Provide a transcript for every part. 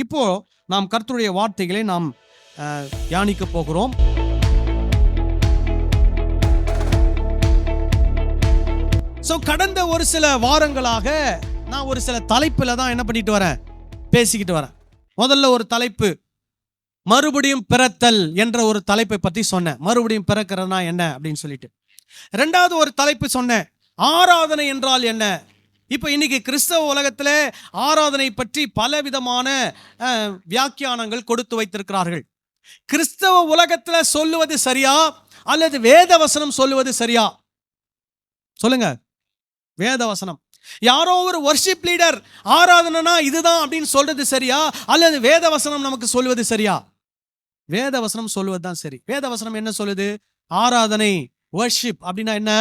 இப்போ நாம் கர்த்தருடைய வார்த்தைகளை நாம் தியானிக்க போகிறோம். கடந்த ஒரு சில வாரங்களாக நான் ஒரு சில தலைப்புல தான் என்ன பண்ணிட்டு வரேன், பேசிக்கிட்டு வரேன். முதல்ல ஒரு தலைப்பு மறுபடியும் பிறத்தல் என்ற ஒரு தலைப்பை பற்றி சொன்னேன். மறுபடியும் பிறக்கிறதுனா என்ன அப்படின்னு சொல்லிட்டு. ரெண்டாவது ஒரு தலைப்பு சொன்னேன், ஆராதனை என்றால் என்ன. இப்போ இன்னைக்கு கிறிஸ்தவ உலகத்தில் ஆராதனை பற்றி பலவிதமான வியாக்கியானங்கள் கொடுத்து வைத்திருக்கிறார்கள். கிறிஸ்தவ உலகத்தில் சொல்லுவது சரியா அல்லது வேத வசனம் சொல்லுவது சரியா? சொல்லுங்க. வேத வசனம். யாரோ ஒரு வர்ஷிப் லீடர் ஆராதனைனா இதுதான் அப்படின்னு சொல்றது சரியா அல்லது வேத வசனம் நமக்கு சொல்லுவது சரியா? வேத வசனம் சொல்லுவது தான் சரி. வேத வசனம் என்ன சொல்லுது? ஆராதனை, வர்ஷிப் அப்படின்னா என்ன?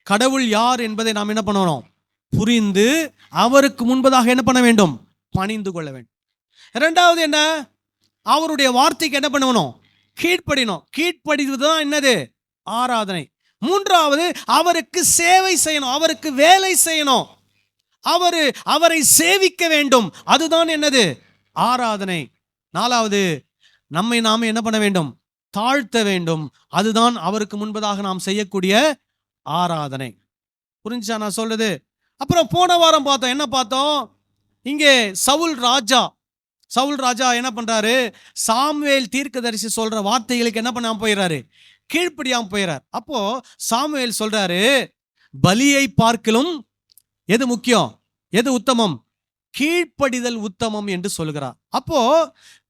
கடவுள் யார் என்பதை நாம் என்ன பண்ணணும், புரிந்து அவருக்கு முன்பதாக என்ன பண்ண வேண்டும், பணிந்து கொள்ள வேண்டும். இரண்டாவது என்ன, அவருடைய வார்த்தைக்கு என்ன பண்ணணும், கீழ்ப்படினோம். கீழ்ப்படிவதுதான் என்னது, ஆராதனை. மூன்றாவது அவருக்கு சேவை செய்யணும், அவருக்கு வேலை செய்யணும், அவரை சேவிக்க வேண்டும், அதுதான் என்னது, ஆராதனை. நாலாவது நம்மை நாம என்ன பண்ண வேண்டும், தாழ்த்த வேண்டும், அதுதான் அவருக்கு முன்பதாக நாம் செய்யக்கூடிய ஆராதனை. புரிஞ்சா நான் சொல்றது? அப்புறம் போன வாரம் பார்த்தோம், என்ன பார்த்தோம், இங்கே சவுல் ராஜா என்ன பண்றாரு, சாமுவேல் தீர்க்கதரிசி சொல்ற வார்த்தைகளுக்கு என்ன பண்ணாம போயிடுறாரு, கீழ்ப்படியாம போயிறார். அப்போ சாமுவேல் சொல்றாரு, பலியை பார்க்கிலும் எது முக்கியம், எது உத்தமம், கீழ்ப்படிதல் உத்தமம் என்று சொல்கிறார். அப்போ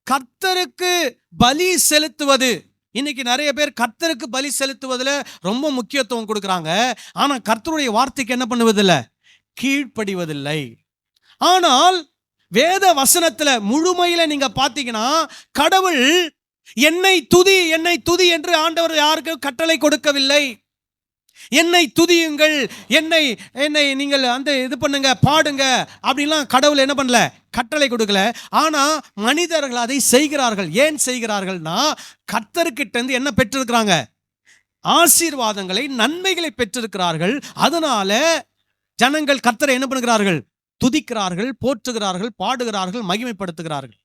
கர்த்தருக்கு பலி செலுத்துவது, இன்னைக்கு நிறைய பேர் கர்த்தருக்கு பலி செலுத்துவதுல ரொம்ப முக்கியத்துவம் கொடுக்குறாங்க. ஆனா கர்த்தருடைய வார்த்தைக்கு என்ன பண்ணுவதில்லை, கீழ்ப்படிவதில்லை. ஆனால் வேத வசனத்துல முழுமையில நீங்க பாத்தீங்கன்னா, கடவுள் என்னை துதி என்று ஆண்டவர் யாருக்கும் கட்டளை கொடுக்கவில்லை. என்னை துதியுங்கள், என்னை நீங்கள் அந்த இது பண்ணுங்க, பாடுங்க அப்படின்லாம் கடவுள் என்ன பண்ணல, கட்டளை கொடுக்கல. ஆனா மனிதர்கள் அதை செய்கிறார்கள். ஏன் செய்கிறார்கள்னா, கர்த்தர்கிட்ட இருந்து என்ன பெற்றிருக்கிறாங்க, ஆசீர்வாதங்களை, நன்மைகளை பெற்றிருக்கிறார்கள். அதனால ஜனங்கள் கர்த்தரை என்ன பண்ணுகிறார்கள், துதிக்கிறார்கள், போற்றுகிறார்கள், பாடுகிறார்கள், மகிமைப்படுத்துகிறார்கள்.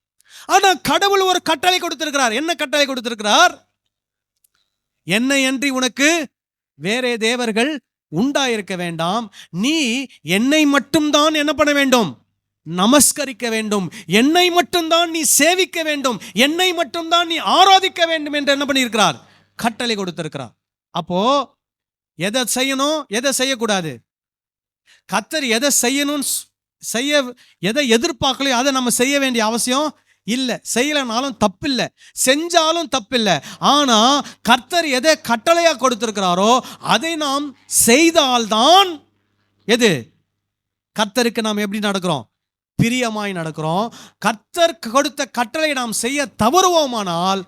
ஆனா கடவுள் ஒரு கட்டளை கொடுத்திருக்கிறார். என்ன கட்டளை கொடுத்திருக்கிறார்? என்னை அன்றி உனக்கு வேறே தேவர்கள் உண்டாயிருக்க வேண்டாம், நீ என்னை மட்டும்தான் என்ன பண்ண வேண்டும், நமஸ்கரிக்க வேண்டும், என்னை மட்டும்தான் நீ சேவிக்க வேண்டும், என்னை மட்டும்தான் நீ ஆராதிக்க வேண்டும் என்று என்ன பண்ணியிருக்கிறார், கட்டளை கொடுத்திருக்கிறார். அப்போ எதை செய்யணும், எதை செய்யக்கூடாது, கர்த்தர் எதை செய்யணும், எதை எதிர்பார்க்கலையோ அதை நம்ம செய்ய வேண்டிய அவசியம் இல்லை. செய்யலனாலும் தப்பில்லை, செஞ்சாலும் தப்பில்லை. ஆனா கர்த்தர் எதை கட்டளையா கொடுத்திருக்கிறாரோ அதை நாம் செய்தால்தான் எது, கர்த்தருக்கு நாம் எப்படி நடக்கிறோம், பிரியமாய் நடக்கிறோம். கர்த்தர் கொடுத்த கட்டளை நாம் செய்ய தவறுவோமானால்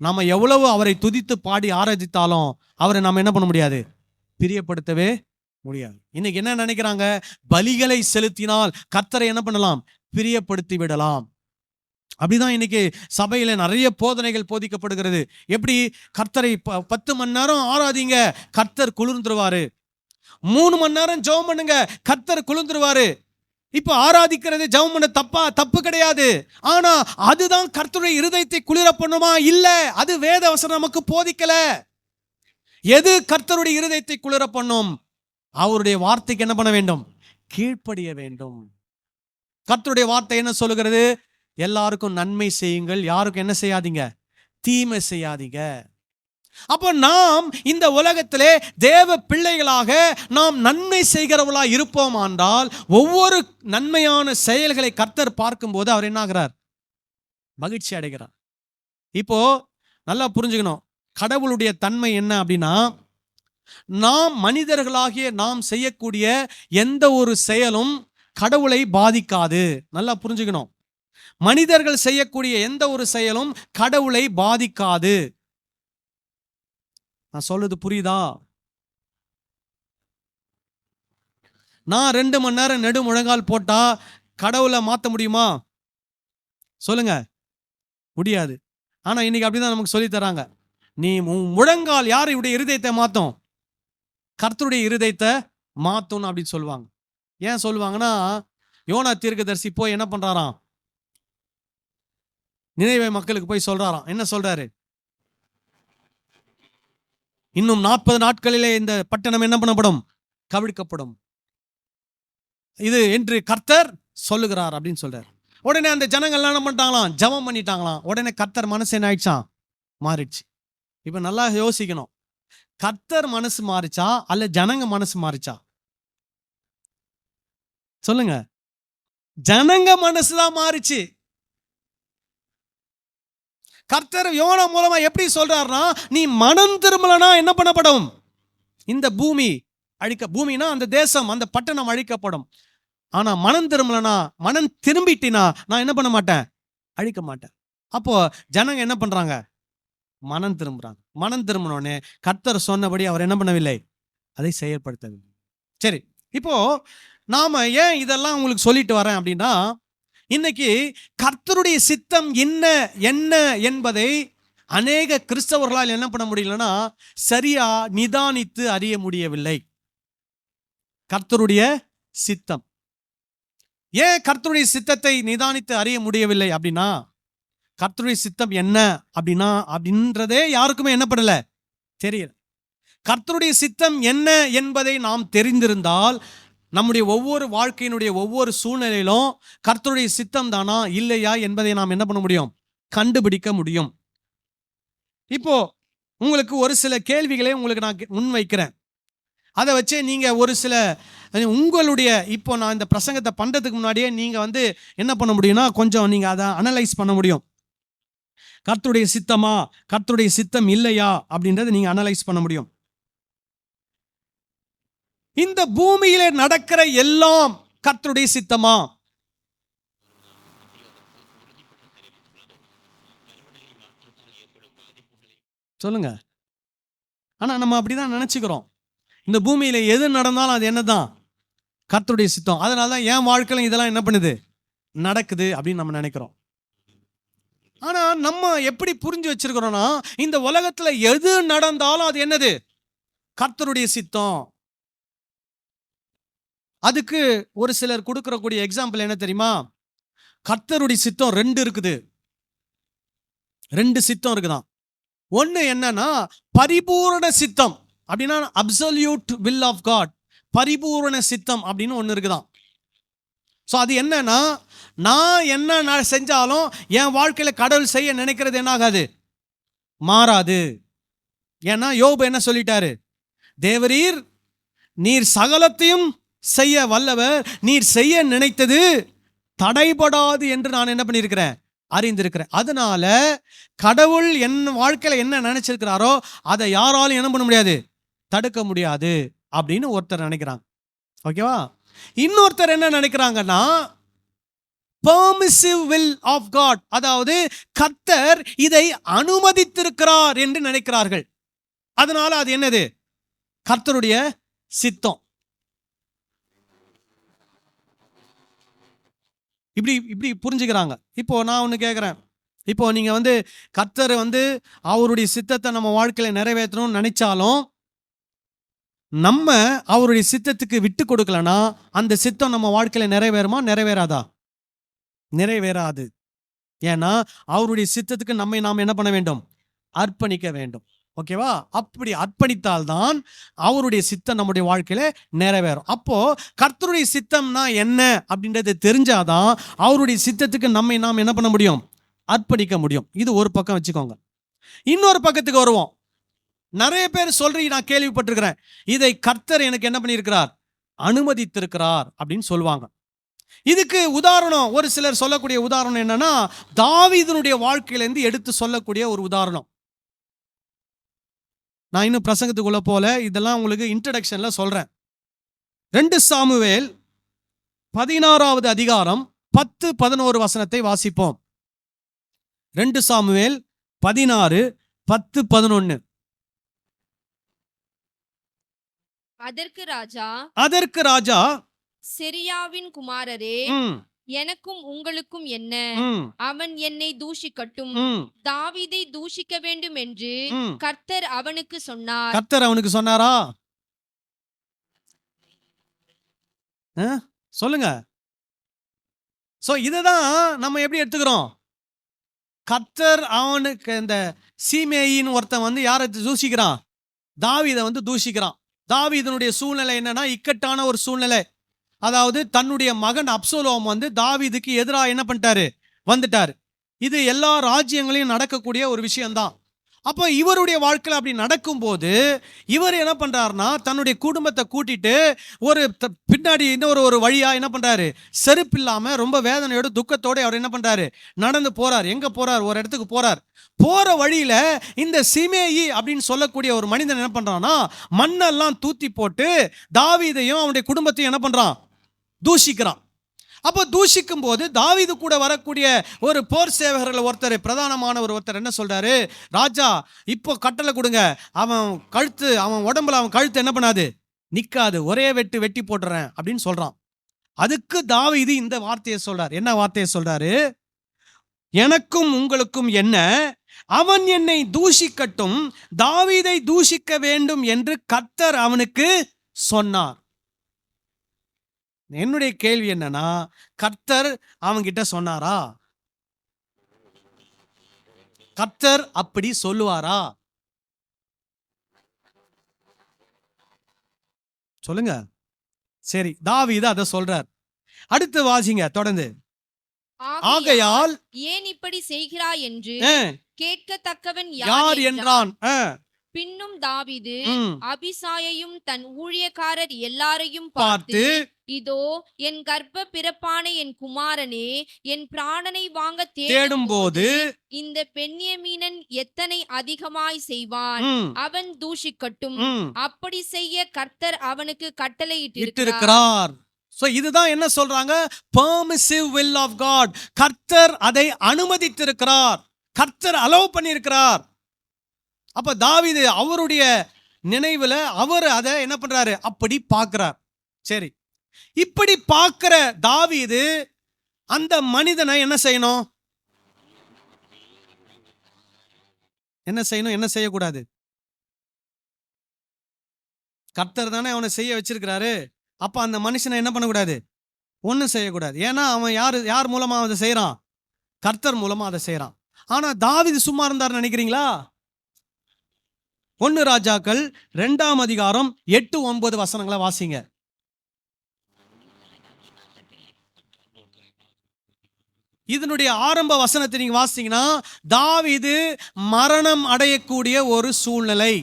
நம்ம எவ்வளவு அவரை துதித்து பாடி ஆராதித்தாலும் அவரை நாம் என்ன பண்ண முடியாது, பிரியப்படுத்தவே முடியாது. இன்னைக்கு என்ன நினைக்கிறாங்க, பலிகளை செலுத்தினால் கர்த்தரை என்ன பண்ணலாம், பிரியப்படுத்தி விடலாம். அப்படிதான் இன்னைக்கு சபையில நிறைய போதனைகள் போதிக்கப்படுகிறது. எப்படி, கர்த்தரை 10 மணி நேரம் ஆராதிங்க, கர்த்தர் குளிர்ந்துருவாரு. 3 மணி நேரம் ஜெபம் பண்ணுங்க, கர்த்தர் குளிர்ந்துருவாரு. இப்ப ஆராதிக்கிறது, ஜெபம் பண்ண தப்பு கிடையாது. ஆனா அதுதான் கர்த்தருடைய இருதயத்தை குளிர பண்ணுமா? இல்ல, அது வேத வசனம் நமக்கு போதிக்கல. எது கர்த்தருடைய இருதயத்தை குளிர பண்ணும், அவருடைய வார்த்தைக்கு என்ன பண்ண வேண்டும், கீழ்ப்படிய வேண்டும். கர்த்தருடைய வார்த்தை என்ன சொல்லுகிறது, எல்லாருக்கும் நன்மை செய்யுங்கள், யாருக்கும் என்ன செய்யாதீங்க, தீமை செய்யாதீங்க. அப்போ நாம் இந்த உலகத்திலே தேவ பிள்ளைகளாக நாம் நன்மை செய்கிறவர்களா இருப்போம் என்றால், ஒவ்வொரு நன்மையான செயல்களை கர்த்தர் பார்க்கும்போது அவர் என்ன ஆகிறார், மகிழ்ச்சி அடைகிறார். இப்போ நல்லா புரிஞ்சுக்கணும், கடவுளுடைய தன்மை என்ன அப்படின்னா, நாம் மனிதர்களாகிய நாம் செய்யக்கூடிய எந்த ஒரு செயலும் கடவுளை பாதிக்காது. நல்லா புரிஞ்சுக்கணும், மனிதர்கள் செய்யக்கூடிய எந்த ஒரு செயலும் கடவுளை பாதிக்காது. நான் சொல்றது புரியுதா? நான் 2 மணி நேரம் நெடு முழங்கால் போட்டா கடவுளை மாற்ற முடியுமா? சொல்லுங்க, முடியாது. ஆனா இன்னைக்கு அப்படிதான் நமக்கு சொல்லி தராங்க, நீ முழங்கால் யாருடைய இருதயத்தை மாத்தும், கர்த்தருடைய இருதயத்தை மாத்தும் அப்படின்னு சொல்லுவாங்க. ஏன் சொல்லுவாங்கன்னா, யோனா தீர்க்கதரிசி போய் என்ன பண்றாராம், நினைவே மக்களுக்கு போய் சொல்றாராம். என்ன சொல்றாரு? இன்னும் 40 நாட்களிலே இந்த பட்டணம் என்ன பண்ணப்படும்? கவிழ்க்கப்படும். இது என்று கர்த்தர் சொல்லுகிறார் அப்படின்னு சொல்றாரு. உடனே அந்த ஜனங்கள் என்ன பண்ணிட்டாங்களாம்? ஜெபம் பண்ணிட்டாங்களாம். உடனே கர்த்தர் மனசு என்ன ஆயிடுச்சான்? மாறிடுச்சு. இப்ப நல்லா யோசிக்கணும். கர்த்தர் மனசு மாறிச்சா அல்ல ஜனங்க மனசு மாறிச்சா? சொல்லுங்க. ஜனங்க மனசுதான் மாறிச்சு. கர்த்தர் யோனா மூலமா எப்படி சொல்றாருன்னா, நீ மனம் திரும்பலனா என்ன பண்ணப்படும்? இந்த பூமி பூமினா அந்த தேசம், அந்த பட்டணம் அழிக்கப்படும். ஆனா மனம் திரும்பலனா, மனம் திரும்பிட்டினா நான் என்ன பண்ண மாட்டேன்? அழிக்க மாட்டேன். அப்போ ஜனங்க என்ன பண்றாங்க? மனம் திரும்புறாங்க. மனம் திரும்பினோடனே கர்த்தர் சொன்னபடி அவர் என்ன பண்ணவில்லை? அதை செயல்படுத்தவில்லை. சரி, இப்போ நாம ஏன் இதெல்லாம் உங்களுக்கு சொல்லிட்டு வரேன் அப்படின்னா, இன்னைக்கு கர்த்தருடைய சித்தம் என்ன என்ன என்பதை அநேக கிறிஸ்தவர்களால் என்ன பண்ண முடியலன்னா சரியா நிதானித்து அறிய முடியவில்லை. கர்த்தருடைய சித்தம் ஏன் கர்த்தருடைய சித்தத்தை நிதானித்து அறிய முடியவில்லை அப்படின்னா, கர்த்தருடைய சித்தம் என்ன அப்படின்னா அப்படின்றதே யாருக்குமே என்ன பண்ணல, தெரியல. கர்த்தருடைய சித்தம் என்ன என்பதை நாம் தெரிந்திருந்தால் நம்முடைய ஒவ்வொரு வாழ்க்கையினுடைய ஒவ்வொரு சூழ்நிலையிலும் கர்த்தருடைய சித்தம் தானா இல்லையா என்பதை நாம் என்ன பண்ண முடியும்? கண்டுபிடிக்க முடியும். இப்போ உங்களுக்கு ஒரு சில கேள்விகளை உங்களுக்கு நான் முன்வைக்கிறேன். அதை வச்சே நீங்க ஒரு சில உங்களுடைய இப்போ நான் இந்த பிரசங்கத்தை பண்றதுக்கு முன்னாடியே நீங்க என்ன பண்ண முடியும்னா கொஞ்சம் நீங்க அதை அனலைஸ் பண்ண முடியும். கர்த்தருடைய சித்தமா கர்த்தருடைய சித்தம் இல்லையா அப்படின்றத நீங்க அனலைஸ் பண்ண முடியும். இந்த பூமியிலே நடக்கிற எல்லாம் கர்த்தருடைய சித்தமா? சொல்லுங்க. ஆனா நம்ம அப்படிதான் நினைச்சுக்கிறோம். இந்த பூமியில எது நடந்தாலும் அது என்னதான்? கர்த்தருடைய சித்தம். அதனாலதான் என் வாழ்க்கையில இதெல்லாம் என்ன பண்ணுது? நடக்குது அப்படின்னு நம்ம நினைக்கிறோம். ஆனா நம்ம எப்படி புரிஞ்சு வச்சிருக்கிறோம்னா, இந்த உலகத்துல எது நடந்தாலும் அது என்னது? கர்த்தருடைய சித்தம். அதுக்கு ஒரு சிலர் கொடுக்கக்கூடிய எக்ஸாம்பிள் என்ன தெரியுமா? கர்த்தருடைய சித்தம் 2 இருக்குது. 2 சித்தம் இருக்குதான். ஒன்னு என்னன்னா பரிபூரண சித்தம் அப்படின்னா அப்சல்யூட் வில் ஆஃப் காட். பரிபூரண சித்தம் அப்படின்னு ஒன்று இருக்குதான். ஸோ அது என்னன்னா, நான் என்ன செஞ்சாலும் என் வாழ்க்கையில கடவுள் செய்ய நினைக்கிறது என்ன ஆகாது? மாறாது. ஏன்னா யோபு என்ன சொல்லிட்டாரு? தேவரீர் நீர் சகலத்தையும் செய்ய வல்லவர், நீர் செய்ய நினைத்தது தடைபடாது என்று நான் என்ன பண்ணியிருக்கிறேன்? அறிந்திருக்கிறேன். அதனால கடவுள் என் வாழ்க்கையில என்ன நினைச்சிருக்கிறாரோ அதை யாராலும் என்ன பண்ண முடியாது? தடுக்க முடியாது அப்படின்னு ஒருத்தர் நினைக்கிறாங்க. ஓகேவா? இன்னொருத்தர் என்ன நினைக்கிறாங்கன்னா பெர்மிசிவ் வில் ஆஃப் காட், அதாவது கர்த்தர் இதை அனுமதித்திருக்கிறார் என்று நினைக்கிறார்கள். அதனால அது என்னது? கர்த்தருடைய சித்தம். இப்படி இப்படி புரிஞ்சுக்கிறாங்க. இப்போ நான் ஒன்று கேட்குறேன். இப்போ நீங்க கர்த்தர் அவருடைய சித்தத்தை நம்ம வாழ்க்கையில நிறைவேற்றணும்னு நினைச்சாலும் நம்ம அவருடைய சித்தத்துக்கு விட்டு கொடுக்கலனா அந்த சித்தம் நம்ம வாழ்க்கையில நிறைவேறுமா? நிறைவேறாதா? நிறைவேறாது. ஏன்னா அவருடைய சித்தத்துக்கு நம்மை நாம் என்ன பண்ண வேண்டும்? அர்ப்பணிக்க வேண்டும். ஓகேவா? அப்படி அர்ப்பணித்தால்தான் அவருடைய சித்தம் நம்முடைய வாழ்க்கையில நிறைவேறும். அப்போ கர்த்தருடைய சித்தம்னா என்ன அப்படின்றது தெரிஞ்சாதான் அவருடைய சித்தத்துக்கு நம்மை நாம் என்ன பண்ண முடியும்? அர்ப்பணிக்க முடியும். இது ஒரு பக்கம் வச்சுக்கோங்க. இன்னொரு பக்கத்துக்கு வருவோம். நிறைய பேர் நான் கேள்விப்பட்டிருக்கிறேன், இதை கர்த்தர் எனக்கு என்ன பண்ணியிருக்கிறார்? அனுமதித்திருக்கிறார் அப்படின்னு சொல்லுவாங்க. இதுக்கு உதாரணம் ஒரு சிலர் சொல்லக்கூடிய உதாரணம் என்னன்னா, தாவீதுனுடைய வாழ்க்கையிலிருந்து எடுத்து சொல்லக்கூடிய ஒரு உதாரணம். நான் இன்னும் பிரசங்கத்துக்குள்ள போல, இதெல்லாம் உங்களுக்கு இன்ட்ரடக்ஷன்ல சொல்றேன். 2 சாமுவேல் 16வது அதிகாரம் 10-11 வசனத்தை வாசிப்போம். 2 சாமுவேல் 16:10-11. அதற்கு ராஜா செரியாவின் குமாரரே, எனக்கும் உங்களுக்கும் என்ன? அவன் என்னை தூஷிக்கட்டும், தாவீதை தூஷிக்க வேண்டும் என்று கர்த்தர் அவனுக்கு சொன்னார். கர்த்தர் அவனுக்கு சொன்னாரா? சொல்லுங்க. சோ இததான் நம்ம எப்படி எடுத்துக்கிறோம்? கர்த்தர் அவனுக்கு இந்த சீமேயின்னு ஒருத்தன் வந்து யாரை தூஷிக்கிறான்? தாவீதை வந்து தூஷிக்கிறான். தாவீதனுடைய சூழ்நிலை என்னன்னா இக்கட்டான ஒரு சூழ்நிலை. அதாவது தன்னுடைய மகன் அப்சலோம் வந்து தாவீதுக்கு எதிராக என்ன பண்ணிட்டாரு? வந்துட்டாரு. இது எல்லா ராஜ்யங்களையும் நடக்கக்கூடிய ஒரு விஷயம்தான். அப்போ இவருடைய வாழ்க்கையில் அப்படி நடக்கும்போது இவர் என்ன பண்றாருன்னா தன்னுடைய குடும்பத்தை கூட்டிட்டு ஒரு பின்னாடி இன்னொரு வழியா என்ன பண்றாரு? செருப்பு இல்லாம ரொம்ப வேதனையோட துக்கத்தோட அவர் என்ன பண்றாரு? நடந்து போறார். எங்க போறார்? ஒரு இடத்துக்கு போறார். போற வழியில இந்த சிமேயி அப்படின்னு சொல்லக்கூடிய ஒரு மனிதன் என்ன பண்றான்னா மண்ணெல்லாம் தூத்தி போட்டு தாவீதையும் அவனுடைய குடும்பத்தையும் என்ன பண்றான்? தூஷிக்கிறான். அப்போ தூஷிக்கும் போது தாவீது கூட வரக்கூடிய ஒரு போர் சேவகர்கள் ஒருத்தர், பிரதானமான ஒருத்தர் என்ன சொல்றாரு? ராஜா இப்போ கட்டளை கொடுங்க, அவன் உடம்புல அவன் கழுத்து என்ன பண்ணாது? நிக்காது, ஒரே வெட்டி போட்டுறேன் அப்படின்னு சொல்றான். அதுக்கு தாவீது இந்த வார்த்தையை சொல்றார். என்ன வார்த்தையை சொல்றாரு? எனக்கும் உங்களுக்கும் என்ன? அவன் என்னை தூஷிக்கட்டும், தாவீதை தூஷிக்க வேண்டும் என்று கர்த்தர் அவனுக்கு சொன்னார். என்னுடைய கேள்வி என்னன்னா, கர்த்தர் அவன்கிட்ட சொன்னாரா? கர்த்தர் அப்படி சொல்லுவாரா? சொல்லுங்க. சரி, தாவீது அதை சொல்றார். அடுத்து வாசிங்க தொடர்ந்து. ஆகையால் ஏன் இப்படி செய்கிறாய் என்று கேட்கத்தக்கவன் யார் என்றான். பின்னும் தாவீது அபிசாயையும் தன் ஊழியக்காரர் எல்லாரையும் பார்த்து, இதோ என் கர்ப்ப பிறப்பான என் குமாரனே, என் பிராணனை வாங்க தேடும் போது இந்த பென்யமீனன் எத்தனை அதிகமாய் செய்வான், அவன் தூஷிக்கட்டும், அப்படி செய்ய கர்த்தர் அவனுக்கு கட்டளையிட்டிருக்கிறார். சோ இதுதான் என்ன சொல்றாங்க? Permissive will of God. கர்த்தர் அதை அனுமதித்திருக்கிறார், கர்த்தர் அலோவ் பண்ணியிருக்கிறார். அப்ப தாவீது அவருடைய நினைவுல அவர் அதை என்ன பண்றாரு? அப்படி பார்க்கிறார். சரி, இப்படி பார்க்கிற தாவீது அந்த மனிதனை என்ன செய்யணும்? என்ன செய்யணும், என்ன செய்யக்கூடாது? கர்த்தர் தானே அவனை செய்ய வச்சிருக்கிறாரு. அப்ப அந்த மனுஷனை என்ன பண்ணக்கூடாது? ஒன்றும் செய்யக்கூடாது. ஏன்னா அவன் யார் மூலமா அதை செய்யறான்? கர்த்தர் மூலமா அதை செய்யறான். ஆனா தாவீது சும்மா இருந்தார் நினைக்கிறீங்களா? 1 ராஜாக்கள் 2ஆம் அதிகாரம் 8-9 வசனங்களை வாசிங்க. இதனுடைய ஆரம்ப வசனத்தை நீங்க வாசிங்கன்னா தாவீது மரணம் அடையக்கூடிய ஒரு சூழ்நிலை.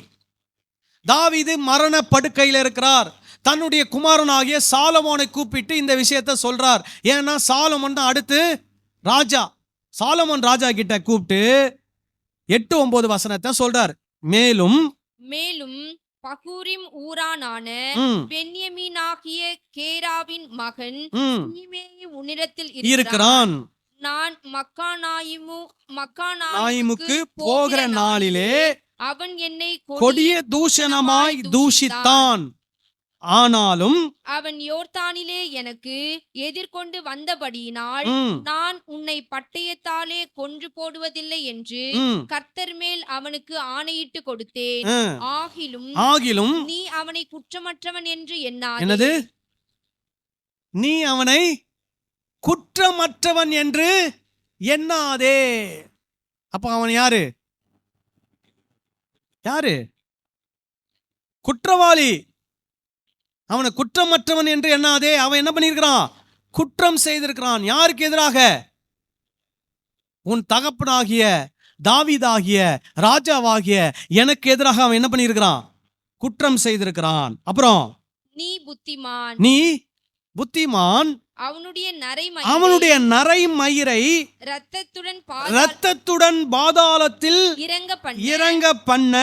தாவீது மரண படுக்கையில் இருக்கிறார். தன்னுடைய குமாரனாகிய சாலமோனை கூப்பிட்டு இந்த விஷயத்தை சொல்றார். ஏன்னா சாலமோன் தான் அடுத்து ராஜா. சாலமோன் ராஜா கிட்ட கூப்பிட்டு 8-9 வசனத்தை சொல்றார். மேலும் பகூரிம் ஊரானான பென்யமீனாகிய கேராவின் மகன் சீமேயி உன்னிடத்தில் இருக்கிறான். நான் மக்கானாயிமுக்கு போகிற நாளிலே அவன் என்னை கொடிய தூஷணமாய் தூஷித்தான். ஆனாலும் அவன் யோர்தானிலே எனக்கு எதிர்கொண்டு வந்தபடியினால் நான் உன்னை பட்டயத்தாலே கொன்று போடுவதில்லை என்று கர்த்தர் மேல் அவனுக்கு ஆணையிட்டு கொடுத்தேன். ஆகிலும் நீ அவனை குற்றமற்றவன் என்று எண்ணாதே. நீ அவனை குற்றமற்றவன் என்று எண்ணாதே. அப்ப அவன் யாரு? குற்றவாளி. அவனை குற்றமற்றவன் என்று எண்ணாதே. அவன் என்ன பண்ணியிருக்கிறான்? குற்றம் செய்திருக்கிறான். யாருக்கு எதிராக? உன் தகப்பனாகிய தாவீதாகிய ராஜாவாகிய எனக்கு எதிராக அவன் என்ன பண்ணியிருக்கிறான்? குற்றம் செய்திருக்கிறான். அப்புறம் நீ புத்திமான் அவனுடைய நரைமயிரை இரத்தத்துடன் பாதாளத்தில் இறங்க பண்ண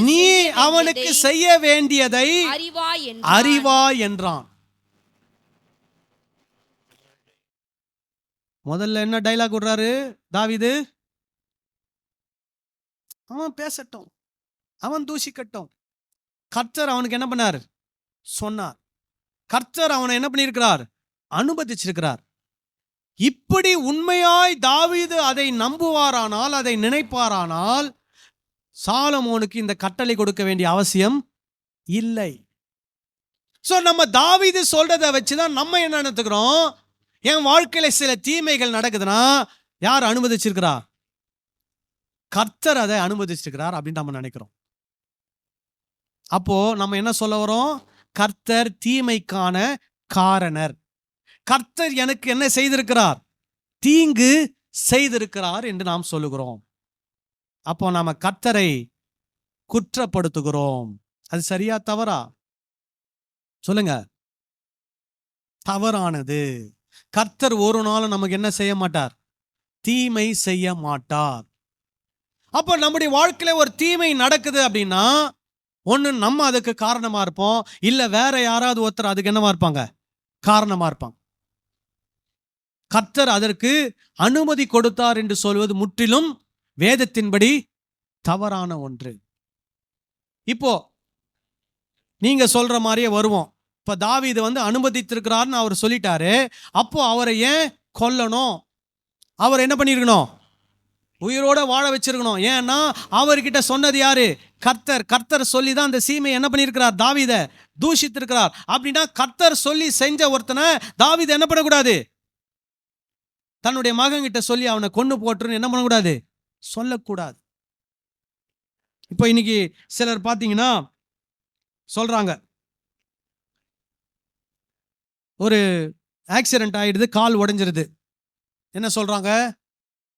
நீ அவனுக்கு செய்ய வேண்டியதை அறிவாய் என்றான். முதல்ல என்ன டைலாக் விடுறாரு தாவீது? அவன் பேசட்டும், அவன் தூஷிக்கட்டும். கர்த்தர் அவனுக்கு என்ன பண்ணார்? சொன்னார். கர்த்தர் அவனை என்ன பண்ணியிருக்கிறார்? அனுமதிச்சிருக்கிறார். இப்படி உண்மையாய் தாவீது அதை நம்புவாரானால், அதை நினைப்பாரானால் சாலமோனுக்கு இந்த கட்டளை கொடுக்க வேண்டிய அவசியம் இல்லை. சோ நம்ம தாவீது சொல்றதை வச்சுதான் நம்ம என்ன நினைத்துக்கிறோம்? என் வாழ்க்கையில சில தீமைகள் நடக்குதுன்னா யார் அனுமதிச்சிருக்கிறா? கர்த்தர் அதை அனுமதிச்சிருக்கிறார் அப்படின்னு நம்ம நினைக்கிறோம். அப்போ நம்ம என்ன சொல்ல வரோம்? கர்த்தர் தீமைக்கான காரணர். கர்த்தர் எனக்கு என்ன செய்திருக்கிறார்? தீங்கு செய்திருக்கிறார் என்று நாம் சொல்லுகிறோம். அப்போ நாம கர்த்தரை குற்றப்படுத்துகிறோம். அது சரியா தவறா? சொல்லுங்க. தவறானது. கர்த்தர் ஒரு நாளும் நமக்கு என்ன செய்ய மாட்டார்? தீமை செய்ய மாட்டார். அப்போ நம்முடைய வாழ்க்கையில ஒரு தீமை நடக்குது அப்படின்னா, ஒண்ணு நம்ம அதுக்கு காரணமா இருப்போம், இல்ல வேற யாராவது ஒருத்தர் அதுக்கு என்னவா இருப்பாங்க? காரணமா இருப்பாங்க. கர்த்தர் அதற்கு அனுமதி கொடுத்தார் என்று சொல்வது முற்றிலும் வேதத்தின்படி தவறான ஒன்று. இப்போ நீங்க சொல்ற மாதிரியே வருவோம். இப்ப தாவீது அனுமதித்திருக்கிறார்னு அவர் சொல்லிட்டாரு. அப்போ அவரை ஏன் கொல்லணும்? அவர் என்ன பண்ணிருக்கணும்? உயிரோட வாழ வச்சிருக்கணும். ஏன்னா அவர்கிட்ட சொன்னது யாரு? கர்த்தர். கர்த்தர் சொல்லி தான் அந்த சீமையை என்ன பண்ணியிருக்கிறார்? தாவீதை தூஷித்திருக்கிறார். அப்படின்னா கர்த்தர் சொல்லி செஞ்ச ஒருத்தனை தாவீது என்ன பண்ணக்கூடாது? தன்னுடைய மகன் கிட்ட சொல்லி அவனை கொன்னு போட்டுருன்னு என்ன பண்ணக்கூடாது? சொல்லக்கூடாது. இப்போ இன்னைக்கு சிலர் பார்த்தீங்கன்னா சொல்றாங்க, ஒரு ஆக்சிடென்ட் ஆயிடுது, கால் உடைஞ்சிருது. என்ன சொல்றாங்க?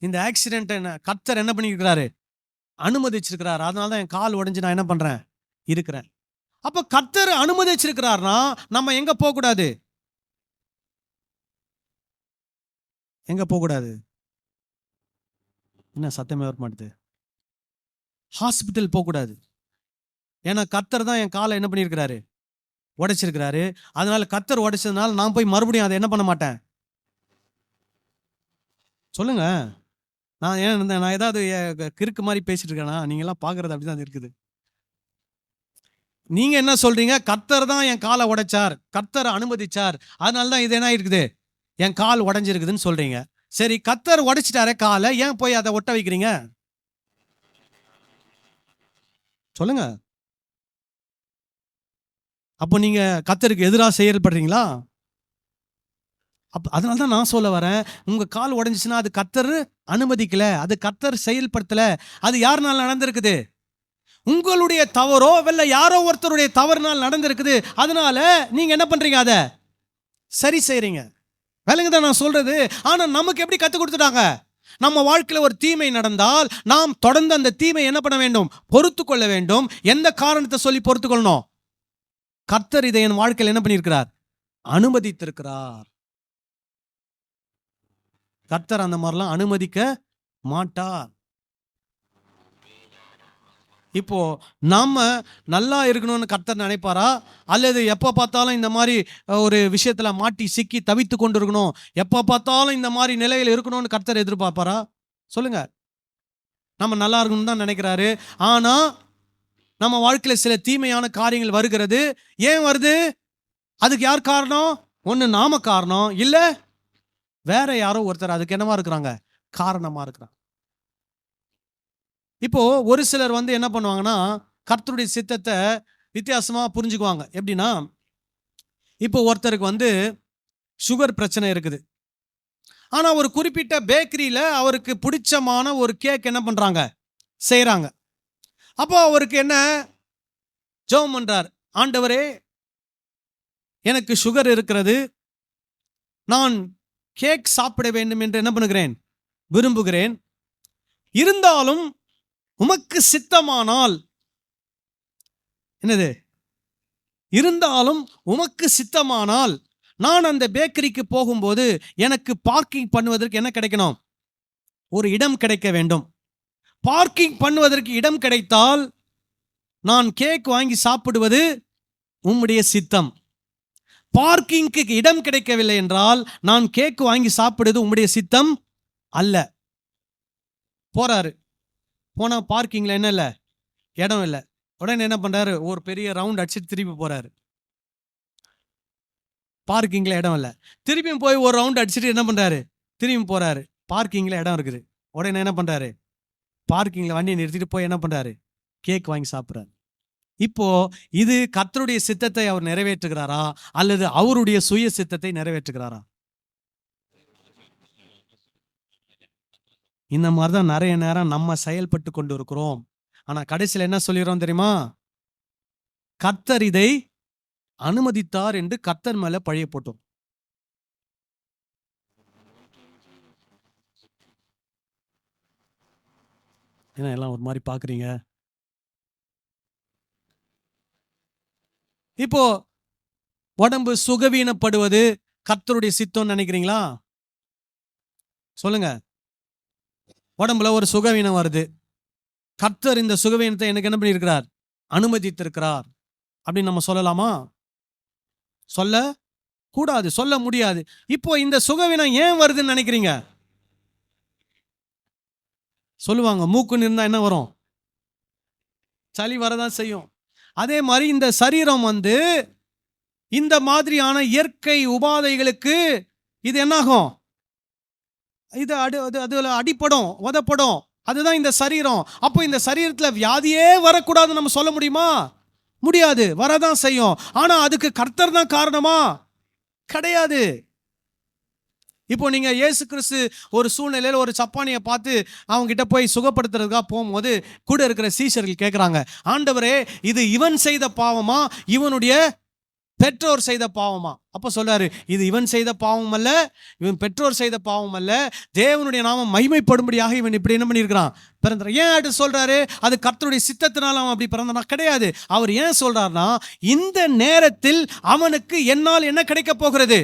இந்த ஆக்சிடென்ட் கர்த்தர் என்ன பண்ணியிருக்கிறாரு? அனுமதிச்சிருக்கிறார். அதனால தான் என் கால் உடைஞ்சு நான் என்ன பண்றேன்? இருக்கிறேன். அப்ப கர்த்தர் அனுமதிச்சிருக்கிறார்னா நம்ம எங்க போகக்கூடாது? எங்க போகக்கூடாது? என்ன சத்தமே வர மாட்டுது? ஹாஸ்பிட்டல் போகக்கூடாது. ஏன்னா கர்த்தர் தான் என் காலை என்ன பண்ணியிருக்கிறாரு? உடைச்சிருக்கிறாரு. அதனால கர்த்தர் உடைச்சதுனால நான் போய் மறுபடியும் அதை என்ன பண்ண மாட்டேன். சொல்லுங்க. நான் ஏதாவது கிறுக்கு மாதிரி பேசிட்டு இருக்கேனா? நீங்க எல்லாம் பாக்குறது அப்படிதான் இருக்குது. நீங்க என்ன சொல்றீங்க? கர்த்தர் தான் என் காலை உடைச்சார், கர்த்தர் அனுமதிச்சார், அதனால தான் இது என்ன இருக்குது? என் கால் உடைஞ்சிருக்குதுன்னு சொல்றீங்க. சரி, கர்த்தர் உடைச்சிட்டாரே காலை, ஏன் போய் அதை ஒட்ட வைக்கிறீங்க? சொல்லுங்க. அப்போ நீங்க கர்த்தருக்கு எதிராக செயல்படுறீங்களா? அதனால தான் நான் சொல்ல வரேன், உங்க கால் உடைஞ்சிச்சுன்னா அது கர்த்தர் அனுமதிக்கல, அது கர்த்தர் செயல்படுத்தல, அது யாருனால நடந்திருக்குது? உங்களுடைய தவறோ இல்ல யாரோ ஒருத்தருடைய தவறுனால் நடந்திருக்குது. அதனால நீங்க என்ன பண்றீங்க? அதை சரி செய்றீங்க. வேலைங்க தான் நான் சொல்றது. ஆனா நமக்கு எப்படி கற்றுக் கொடுத்துட்டாங்க? நம்ம வாழ்க்கையில ஒரு தீமை நடந்தால் நாம் தொடர்ந்து அந்த தீமை என்ன பண்ண வேண்டும்? பொறுத்து கொள்ள வேண்டும். எந்த காரணத்தை சொல்லி பொறுத்து கொள்ளணும்? கர்த்தர் இதை என் வாழ்க்கையில் என்ன பண்ணியிருக்கிறார்? அனுமதித்திருக்கிறார். கர்த்தர் அந்த மாதிரிலாம் அனுமதிக்க மாட்டார். இப்போ நாம நல்லா இருக்கணும்னு கர்த்தர் நினைப்பாரா? அல்லது எப்போ பார்த்தாலும் இந்த மாதிரி ஒரு விஷயத்துல மாட்டி சிக்கி தவித்து கொண்டு இருக்கணும், எப்போ பார்த்தாலும் இந்த மாதிரி நிலையில் இருக்கணும்னு கர்த்தர் எதிர்பார்ப்பாரா? சொல்லுங்க. நம்ம நல்லா இருக்கணும்னு தான் நினைக்கிறாரு. ஆனா நம்ம வாழ்க்கையில சில தீமையான காரியங்கள் வருகிறது. ஏன் வருது? அதுக்கு யார் காரணம்? ஒண்ணு நாம காரணம், இல்ல வேற யாரோ ஒருத்தர் அதுக்கு என்னவா இருக்கிறாங்க? காரணமா இருக்கிறாங்க. இப்போ ஒரு சிலர் என்ன பண்ணுவாங்கன்னா, கர்த்தருடைய சித்தத்தை வித்தியாசமா புரிஞ்சுக்குவாங்க. எப்படின்னா, இப்போ ஒருத்தருக்கு சுகர் பிரச்சனை இருக்குது. ஆனா ஒரு குறிப்பிட்ட பேக்கரியில அவருக்கு பிடிச்சமான ஒரு கேக் என்ன பண்றாங்க? செய்றாங்க. அப்போ அவருக்கு என்ன ஜெபம் பண்றார்? ஆண்டவரே, எனக்கு சுகர் இருக்கிறது, நான் கேக் சாப்பிட வேண்டும் என்று என்ன பண்ணுகிறேன்? விரும்புகிறேன். இருந்தாலும் உமக்கு சித்தமானால், என்னது? இருந்தாலும் உமக்கு சித்தமானால் நான் அந்த பேக்கரிக்கு போகும்போது எனக்கு பார்க்கிங் பண்ணுவதற்கு என்ன கிடைக்கணும்? ஒரு இடம் கிடைக்க வேண்டும். பார்க்கிங் பண்ணுவதற்கு இடம் கிடைத்தால் நான் கேக் வாங்கி சாப்பிடுவது உம்முடைய சித்தம். பார்க்கிங்க்கு இடம் கிடைக்கவில்லை என்றால் நான் கேக் வாங்கி சாப்பிடுவது உம்முடைய சித்தம் அல்ல. போறாரு. போனா பார்க்கிங்ல என்ன இல்லை? இடம் இல்லை. உடனே என்ன பண்றாரு? ஒரு பெரிய ரவுண்ட் அடிச்சுட்டு திருப்பி போறாரு. பார்க்கிங்ல இடம் இல்லை. திருப்பியும் போய் ஒரு ரவுண்ட் அடிச்சுட்டு என்ன பண்றாரு? திரும்பி போறாரு. பார்க்கிங்ல இடம் இருக்குது. உடனே என்ன பண்றாரு? பார்க்கிங்ல வண்டியை நிறுத்திட்டு போய் என்ன பண்றாரு? கேக் வாங்கி சாப்பிட்றாரு. இப்போ இது கர்த்தருடைய சித்தத்தை அவர் நிறைவேற்றுகிறாரா அல்லது அவருடைய சுய சித்தத்தை நிறைவேற்றுகிறாரா? இந்த மாதிரிதான் நிறைய நேரம் நம்ம செயல்பட்டு கொண்டு இருக்கிறோம். ஆனா கடைசியில் என்ன சொல்லிடுறோம் தெரியுமா? கர்த்தர் இதை அனுமதித்தார் என்று கர்த்தர் மேல பழிய போட்டோம். ஏன்னா எல்லாம் ஒரு மாதிரி பாக்குறீங்க. இப்போ உடம்பு சுகவீனப்படுவது கர்த்தருடைய சித்தம் நினைக்கிறீங்களா? சொல்லுங்க. உடம்புல ஒரு சுகவீனம் வருது, கர்த்தர் இந்த சுகவீனத்தை எனக்கு என்ன பண்ணியிருக்கிறார்? அனுமதித்திருக்கிறார் அப்படின்னு நம்ம சொல்லலாமா? சொல்ல கூடாது, சொல்ல முடியாது. இப்போ இந்த சுகவீனம் ஏன் வருதுன்னு நினைக்கிறீங்க? சொல்லுவாங்க, மூக்குன்னு இருந்தா என்ன வரும்? சளி வரதான் செய்யும். அதே மாதிரி இந்த சரீரம் இந்த மாதிரியான இயற்கை உபாதைகளுக்கு இது என்னாகும்? இது அதுல அடிப்படும், உதப்படும். அதுதான் இந்த சரீரம். அப்போ இந்த சரீரத்துல வியாதியே வரக்கூடாதுன்னு நம்ம சொல்ல முடியுமா? முடியாது, வரதான் செய்யும். ஆனா அதுக்கு கர்த்தர் தான் காரணமா? கிடையாது. இப்போ நீங்க இயேசு கிறிஸ்து ஒரு சூழ்நிலையில ஒரு சப்பானியை பார்த்து அவங்க கிட்ட போய் சுகப்படுத்துறதுக்காக போகும்போது கூட இருக்கிற சீஷர்கள் கேட்குறாங்க, ஆண்டவரே இது இவன் செய்த பாவமா இவனுடைய பெற்றோர் செய்த பாவமா? அப்ப சொல்றாரு, இது இவன் செய்த பாவம் அல்ல, இவன் பெற்றோர் செய்த பாவம் அல்ல, தேவனுடைய நாமம் மகிமைப்படும்படியாக இவன் இப்படி என்ன பண்ணியிருக்கிறான்? பிறந்தான். ஏன் அப்படி சொல்றாரு? அது கர்த்தருடைய சித்தத்தினால அவன் அப்படி பிறந்தானா? கிடையாது. அவர் ஏன் சொல்றாருன்னா, இந்த நேரத்தில் அவனுக்கு என்னால் என்ன கிடைக்க போகிறது?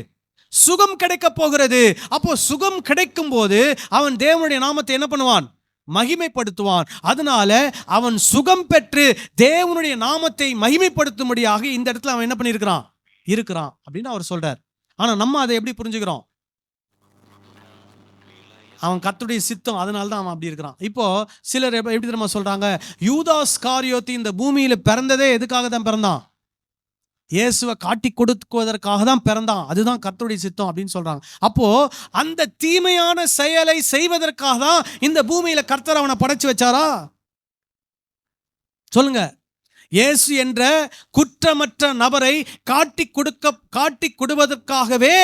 சுகம் கிடைக்க போகிறது. அப்போ சுகம் கிடைக்கும் போது அவன் தேவனுடைய நாமத்தை என்ன பண்ணுவான்? மகிமைப்படுத்துவான். அதனால அவன் சுகம் பெற்று தேவனுடைய நாமத்தை மகிமைப்படுத்தும்படியாக இந்த இடத்துல அவன் என்ன பண்ணியிருக்கிறான்? இருக்கிறான் அப்படின்னு அவர் சொல்றார். ஆனா நம்ம அதை எப்படி புரிஞ்சுக்கிறோம்? அவன் கர்த்தருடைய சித்தம், அதனால தான் அவன் அப்படி இருக்கிறான். இப்போ சிலர் எப்படி தெரியுமா சொல்றாங்க? யூதாஸ் காரியோத்து இந்த பூமியில பிறந்ததே எதுக்காக தான் பிறந்தான்? இயேசுவை காட்டி கொடுக்குவதற்காக தான் பிறந்தான், அதுதான் கர்த்தருடைய சித்தம் அப்படின்னு சொல்றாங்க. அப்போ அந்த தீமையான செயலை செய்வதற்காக தான் இந்த பூமியில கர்த்தர் அவனை படைச்சு வச்சாரா? சொல்லுங்க. இயேசு என்ற குற்றமற்ற நபரை காட்டி கொடுவதற்காகவே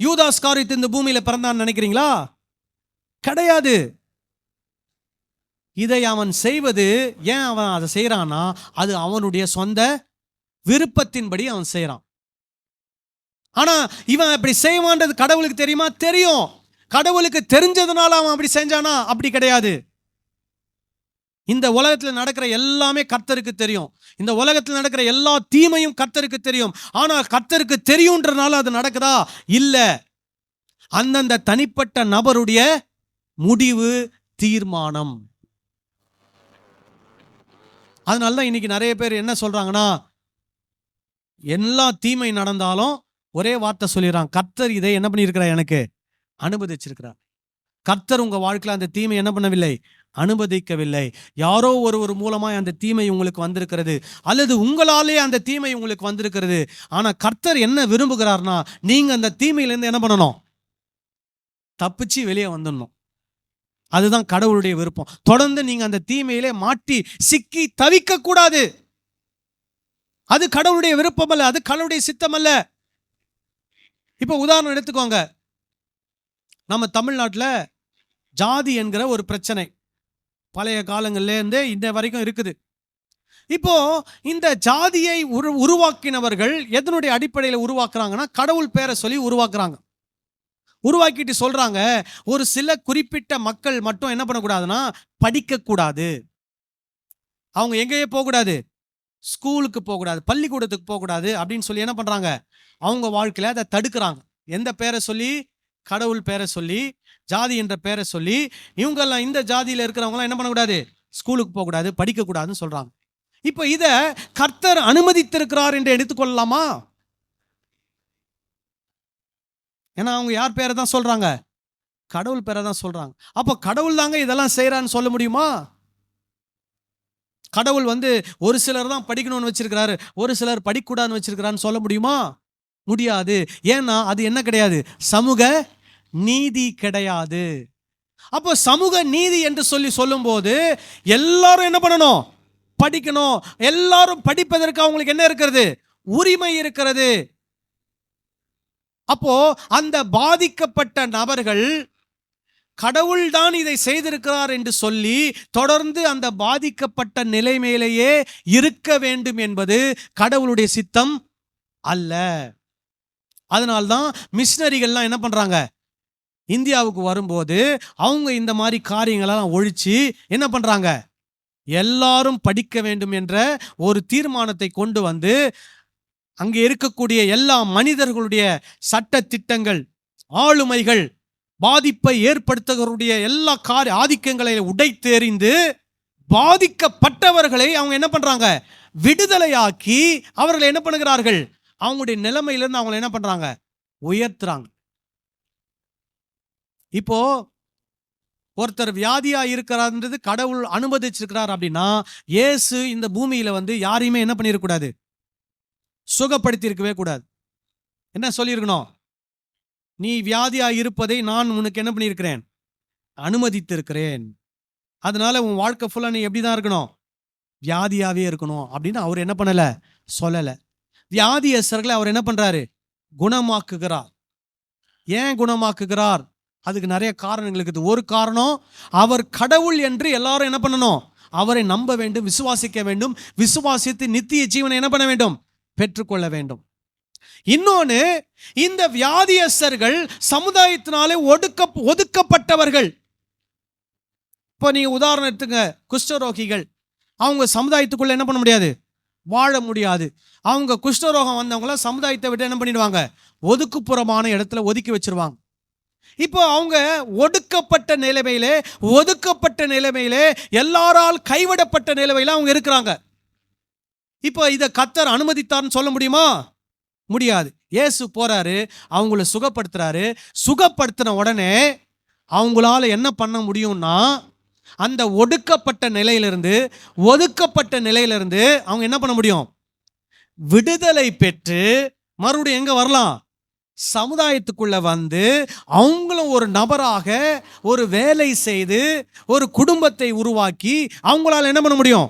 யூதாஸ் காரியோத்து இந்த பூமியில பிறந்தான்னு நினைக்கிறீங்களா? கிடையாது. இதை அவன் செய்வது ஏன் அவன் அதை செய்யறான்னா, அது அவனுடைய சொந்த விருப்பத்தின்படி அவன் செய்யறான். ஆனா இவன் அப்படி செய்வான்றது கடவுளுக்கு தெரியுமா? தெரியும். கடவுளுக்கு தெரிஞ்சதுனால அவன் அப்படி செஞ்சானா? அப்படி கிடையாது. இந்த உலகத்தில் நடக்கிற எல்லாமே கர்த்தருக்கு தெரியும். இந்த உலகத்தில் நடக்கிற எல்லா தீமையும் கர்த்தருக்கு தெரியும். ஆனால் கர்த்தருக்கு தெரியும்ன்றனால அது நடக்குதா? இல்ல. அந்தந்த தனிப்பட்ட நபருடைய முடிவு, தீர்மானம். அதனாலதான் இன்னைக்கு நிறைய பேர் என்ன சொல்றாங்கன்னா, எல்லா தீமை நடந்தாலும் ஒரே வார்த்தை சொல்லிடுறான், கர்த்தர் இதை என்ன பண்ணியிருக்கிறார்? எனக்கு அனுமதிச்சிருக்கிறார். கர்த்தர் உங்க வாழ்க்கையில் அந்த தீமை என்ன பண்ணவில்லை? அனுமதிக்கவில்லை. யாரோ ஒரு மூலமாய் அந்த தீமை உங்களுக்கு வந்திருக்கிறது, அல்லது உங்களாலே அந்த தீமை உங்களுக்கு வந்திருக்கிறது. ஆனா கர்த்தர் என்ன விரும்புகிறார்னா, நீங்க அந்த தீமையிலேருந்து என்ன பண்ணணும்? தப்பிச்சு வெளியே வந்துடணும். அதுதான் கடவுளுடைய விருப்பம். தொடர்ந்து நீங்க அந்த தீமையிலே மாட்டி சிக்கி தவிக்க கூடாது. அது கடவுளுடைய விருப்பம் அல்ல, அது கடவுளுடைய சித்தம் அல்ல. இப்போ உதாரணம் எடுத்துக்கோங்க. நம்ம தமிழ்நாட்டில் ஜாதி என்கிற ஒரு பிரச்சனை பழைய காலங்கள்லேருந்தே இந்த வரைக்கும் இருக்குது. இப்போ இந்த ஜாதியை உருவாக்கினவர்கள் எதனுடைய அடிப்படையில் உருவாக்குறாங்கன்னா, கடவுள் பேரை சொல்லி உருவாக்குறாங்க. உருவாக்கிட்டு சொல்றாங்க, ஒரு சில குறிப்பிட்ட மக்கள் மட்டும் என்ன பண்ணக்கூடாதுன்னா, படிக்கக்கூடாது. அவங்க எங்கேயே போகக்கூடாது, ஸ்கூலுக்கு போகக்கூடாது, பள்ளிக்கூடத்துக்கு போகக்கூடாது அப்படின்னு சொல்லி என்ன பண்றாங்க? அவங்க வாழ்க்கையில அதை தடுக்கிறாங்க. எந்த பேரை சொல்லி? கடவுள் பேரை சொல்லி, ஜாதி என்ற பேரை சொல்லி, இவங்கெல்லாம் இந்த ஜாதியில் இருக்கிறவங்களாம் என்ன பண்ணக்கூடாது? ஸ்கூலுக்கு போகக்கூடாது, படிக்கக்கூடாதுன்னு சொல்றாங்க. இப்போ இதை கர்த்தர் அனுமதித்திருக்கிறார் என்று எடுத்துக்கொள்ளலாமா? ஏன்னா அவங்க யார் பேரை தான் சொல்றாங்க? கடவுள் பேரை தான் சொல்றாங்க. அப்போ கடவுள் தாங்க இதெல்லாம் செய்யறான்னு சொல்ல முடியுமா? கடவுள் ஒரு சிலர் தான் படிக்கணும்னு வச்சிருக்கிறாரு, ஒரு சிலர் படிக்கக்கூடாதுன்னு வச்சிருக்கிறான்னு சொல்ல முடியுமா? முடியாது. ஏன்னா அது என்ன கிடையாது? சமூக நீதி கிடையாது. அப்போ சமூக நீதி என்று சொல்லும்போது எல்லாரும் என்ன பண்ணணும்? படிக்கணும். எல்லாரும் படிப்பதற்கு அவங்களுக்கு என்ன இருக்கிறது? உரிமை இருக்கிறது. அப்போ அந்த பாதிக்கப்பட்ட நபர்கள் கடவுள்தான் இதை செய்திருக்கிறார் என்று சொல்லி தொடர்ந்து அந்த பாதிக்கப்பட்ட நிலைமையிலேயே இருக்க வேண்டும் என்பது கடவுளுடைய சித்தம் அல்ல. அதனால்தான் மிஷனரிகள்லாம் என்ன பண்றாங்க, இந்தியாவுக்கு வரும்போது அவங்க இந்த மாதிரி காரியங்களெல்லாம் ஒழிச்சு என்ன பண்றாங்க, எல்லாரும் படிக்க வேண்டும் என்ற ஒரு தீர்மானத்தை கொண்டு வந்து அங்கே இருக்கக்கூடிய எல்லா மனிதர்களுடைய சட்ட திட்டங்கள், ஆளுமைகள், பாதிப்பை ஏற்படுத்துகிறவருடைய எல்லா ஆதிக்கங்களை உடைத்தெறிந்து பாதிக்கப்பட்டவர்களை அவங்க என்ன பண்றாங்க, விடுதலையாக்கி அவர்களை என்ன பண்ணுகிறார்கள், அவங்களுடைய நிலைமையிலிருந்து அவங்களை என்ன பண்றாங்க, உயர்த்துறாங்க. இப்போ ஒருத்தர் வியாதியா இருக்கிறார்ன்றது கடவுள் அனுமதிச்சிருக்கிறார் அப்படின்னா, இயேசு இந்த பூமியில வந்து யாரையுமே என்ன பண்ணிருக்கூடாது, சுகப்படுத்தி இருக்கவே கூடாது. என்ன சொல்லியிருக்கணும், நீ வியாதியா இருப்பதை நான் உனக்கு என்ன பண்ணியிருக்கிறேன், அனுமதித்திருக்கிறேன். அதனால உன் வாழ்க்கை ஃபுல்லா நீ எப்படிதான் இருக்கணும், வியாதியாவே இருக்கணும் அப்படின்னு அவர் என்ன பண்ணல, சொல்லல. வியாதியஸ்தர்களை அவர் என்ன பண்றாரு, குணமாக்குகிறார். ஏன் குணமாக்குகிறார், அதுக்கு நிறைய காரணங்கள் இருக்குது. ஒரு காரணம், அவர் கடவுள் என்று எல்லாரும் என்ன பண்ணணும், அவரை நம்ப வேண்டும், விசுவாசிக்க வேண்டும். விசுவாசித்து நித்திய ஜீவனை என்ன பண்ண வேண்டும், பெற்றுக்கொள்ள வேண்டும். இன்னொன்னு, இந்த வியாதியஸ்தர்கள் சமுதாயத்தினாலே ஒதுக்கப்பட்டவர்கள். இப்போ நீங்க உதாரணம் எடுத்துங்க, குஷ்டரோகிகள். அவங்க சமுதாயத்துக்குள்ள என்ன பண்ண முடியாது, வாழ முடியாது. அவங்க குஷ்டரோகம் வந்தவங்கள சமுதாயத்தை விட்டு என்ன பண்ணிடுவாங்க, ஒதுக்குப்புறமான இடத்துல ஒதுக்கி வச்சிருவாங்க. இப்போ அவங்க ஒதுக்கப்பட்ட நிலைமையிலே எல்லாரால் கைவிடப்பட்ட நிலைமையில அவங்க இருக்கிறாங்க. இப்போ இதை கர்த்தர் அனுமதித்தார்னு சொல்ல முடியுமா, முடியாது. இயேசு போறாரு, அவங்கள சுகப்படுத்துறாரு. சுகப்படுத்தின உடனே அவங்களால என்ன பண்ண முடியும்னா, அந்த ஒடுக்கப்பட்ட நிலையிலிருந்து, ஒதுக்கப்பட்ட நிலையிலிருந்து அவங்க என்ன பண்ண முடியும், விடுதலை பெற்று மறுபடியும் எங்க வரலாம், சமுதாயத்துக்குள்ள வந்து அவங்களும் ஒரு நபராக ஒரு வேலை செய்து ஒரு குடும்பத்தை உருவாக்கி அவங்களால என்ன பண்ண முடியும்,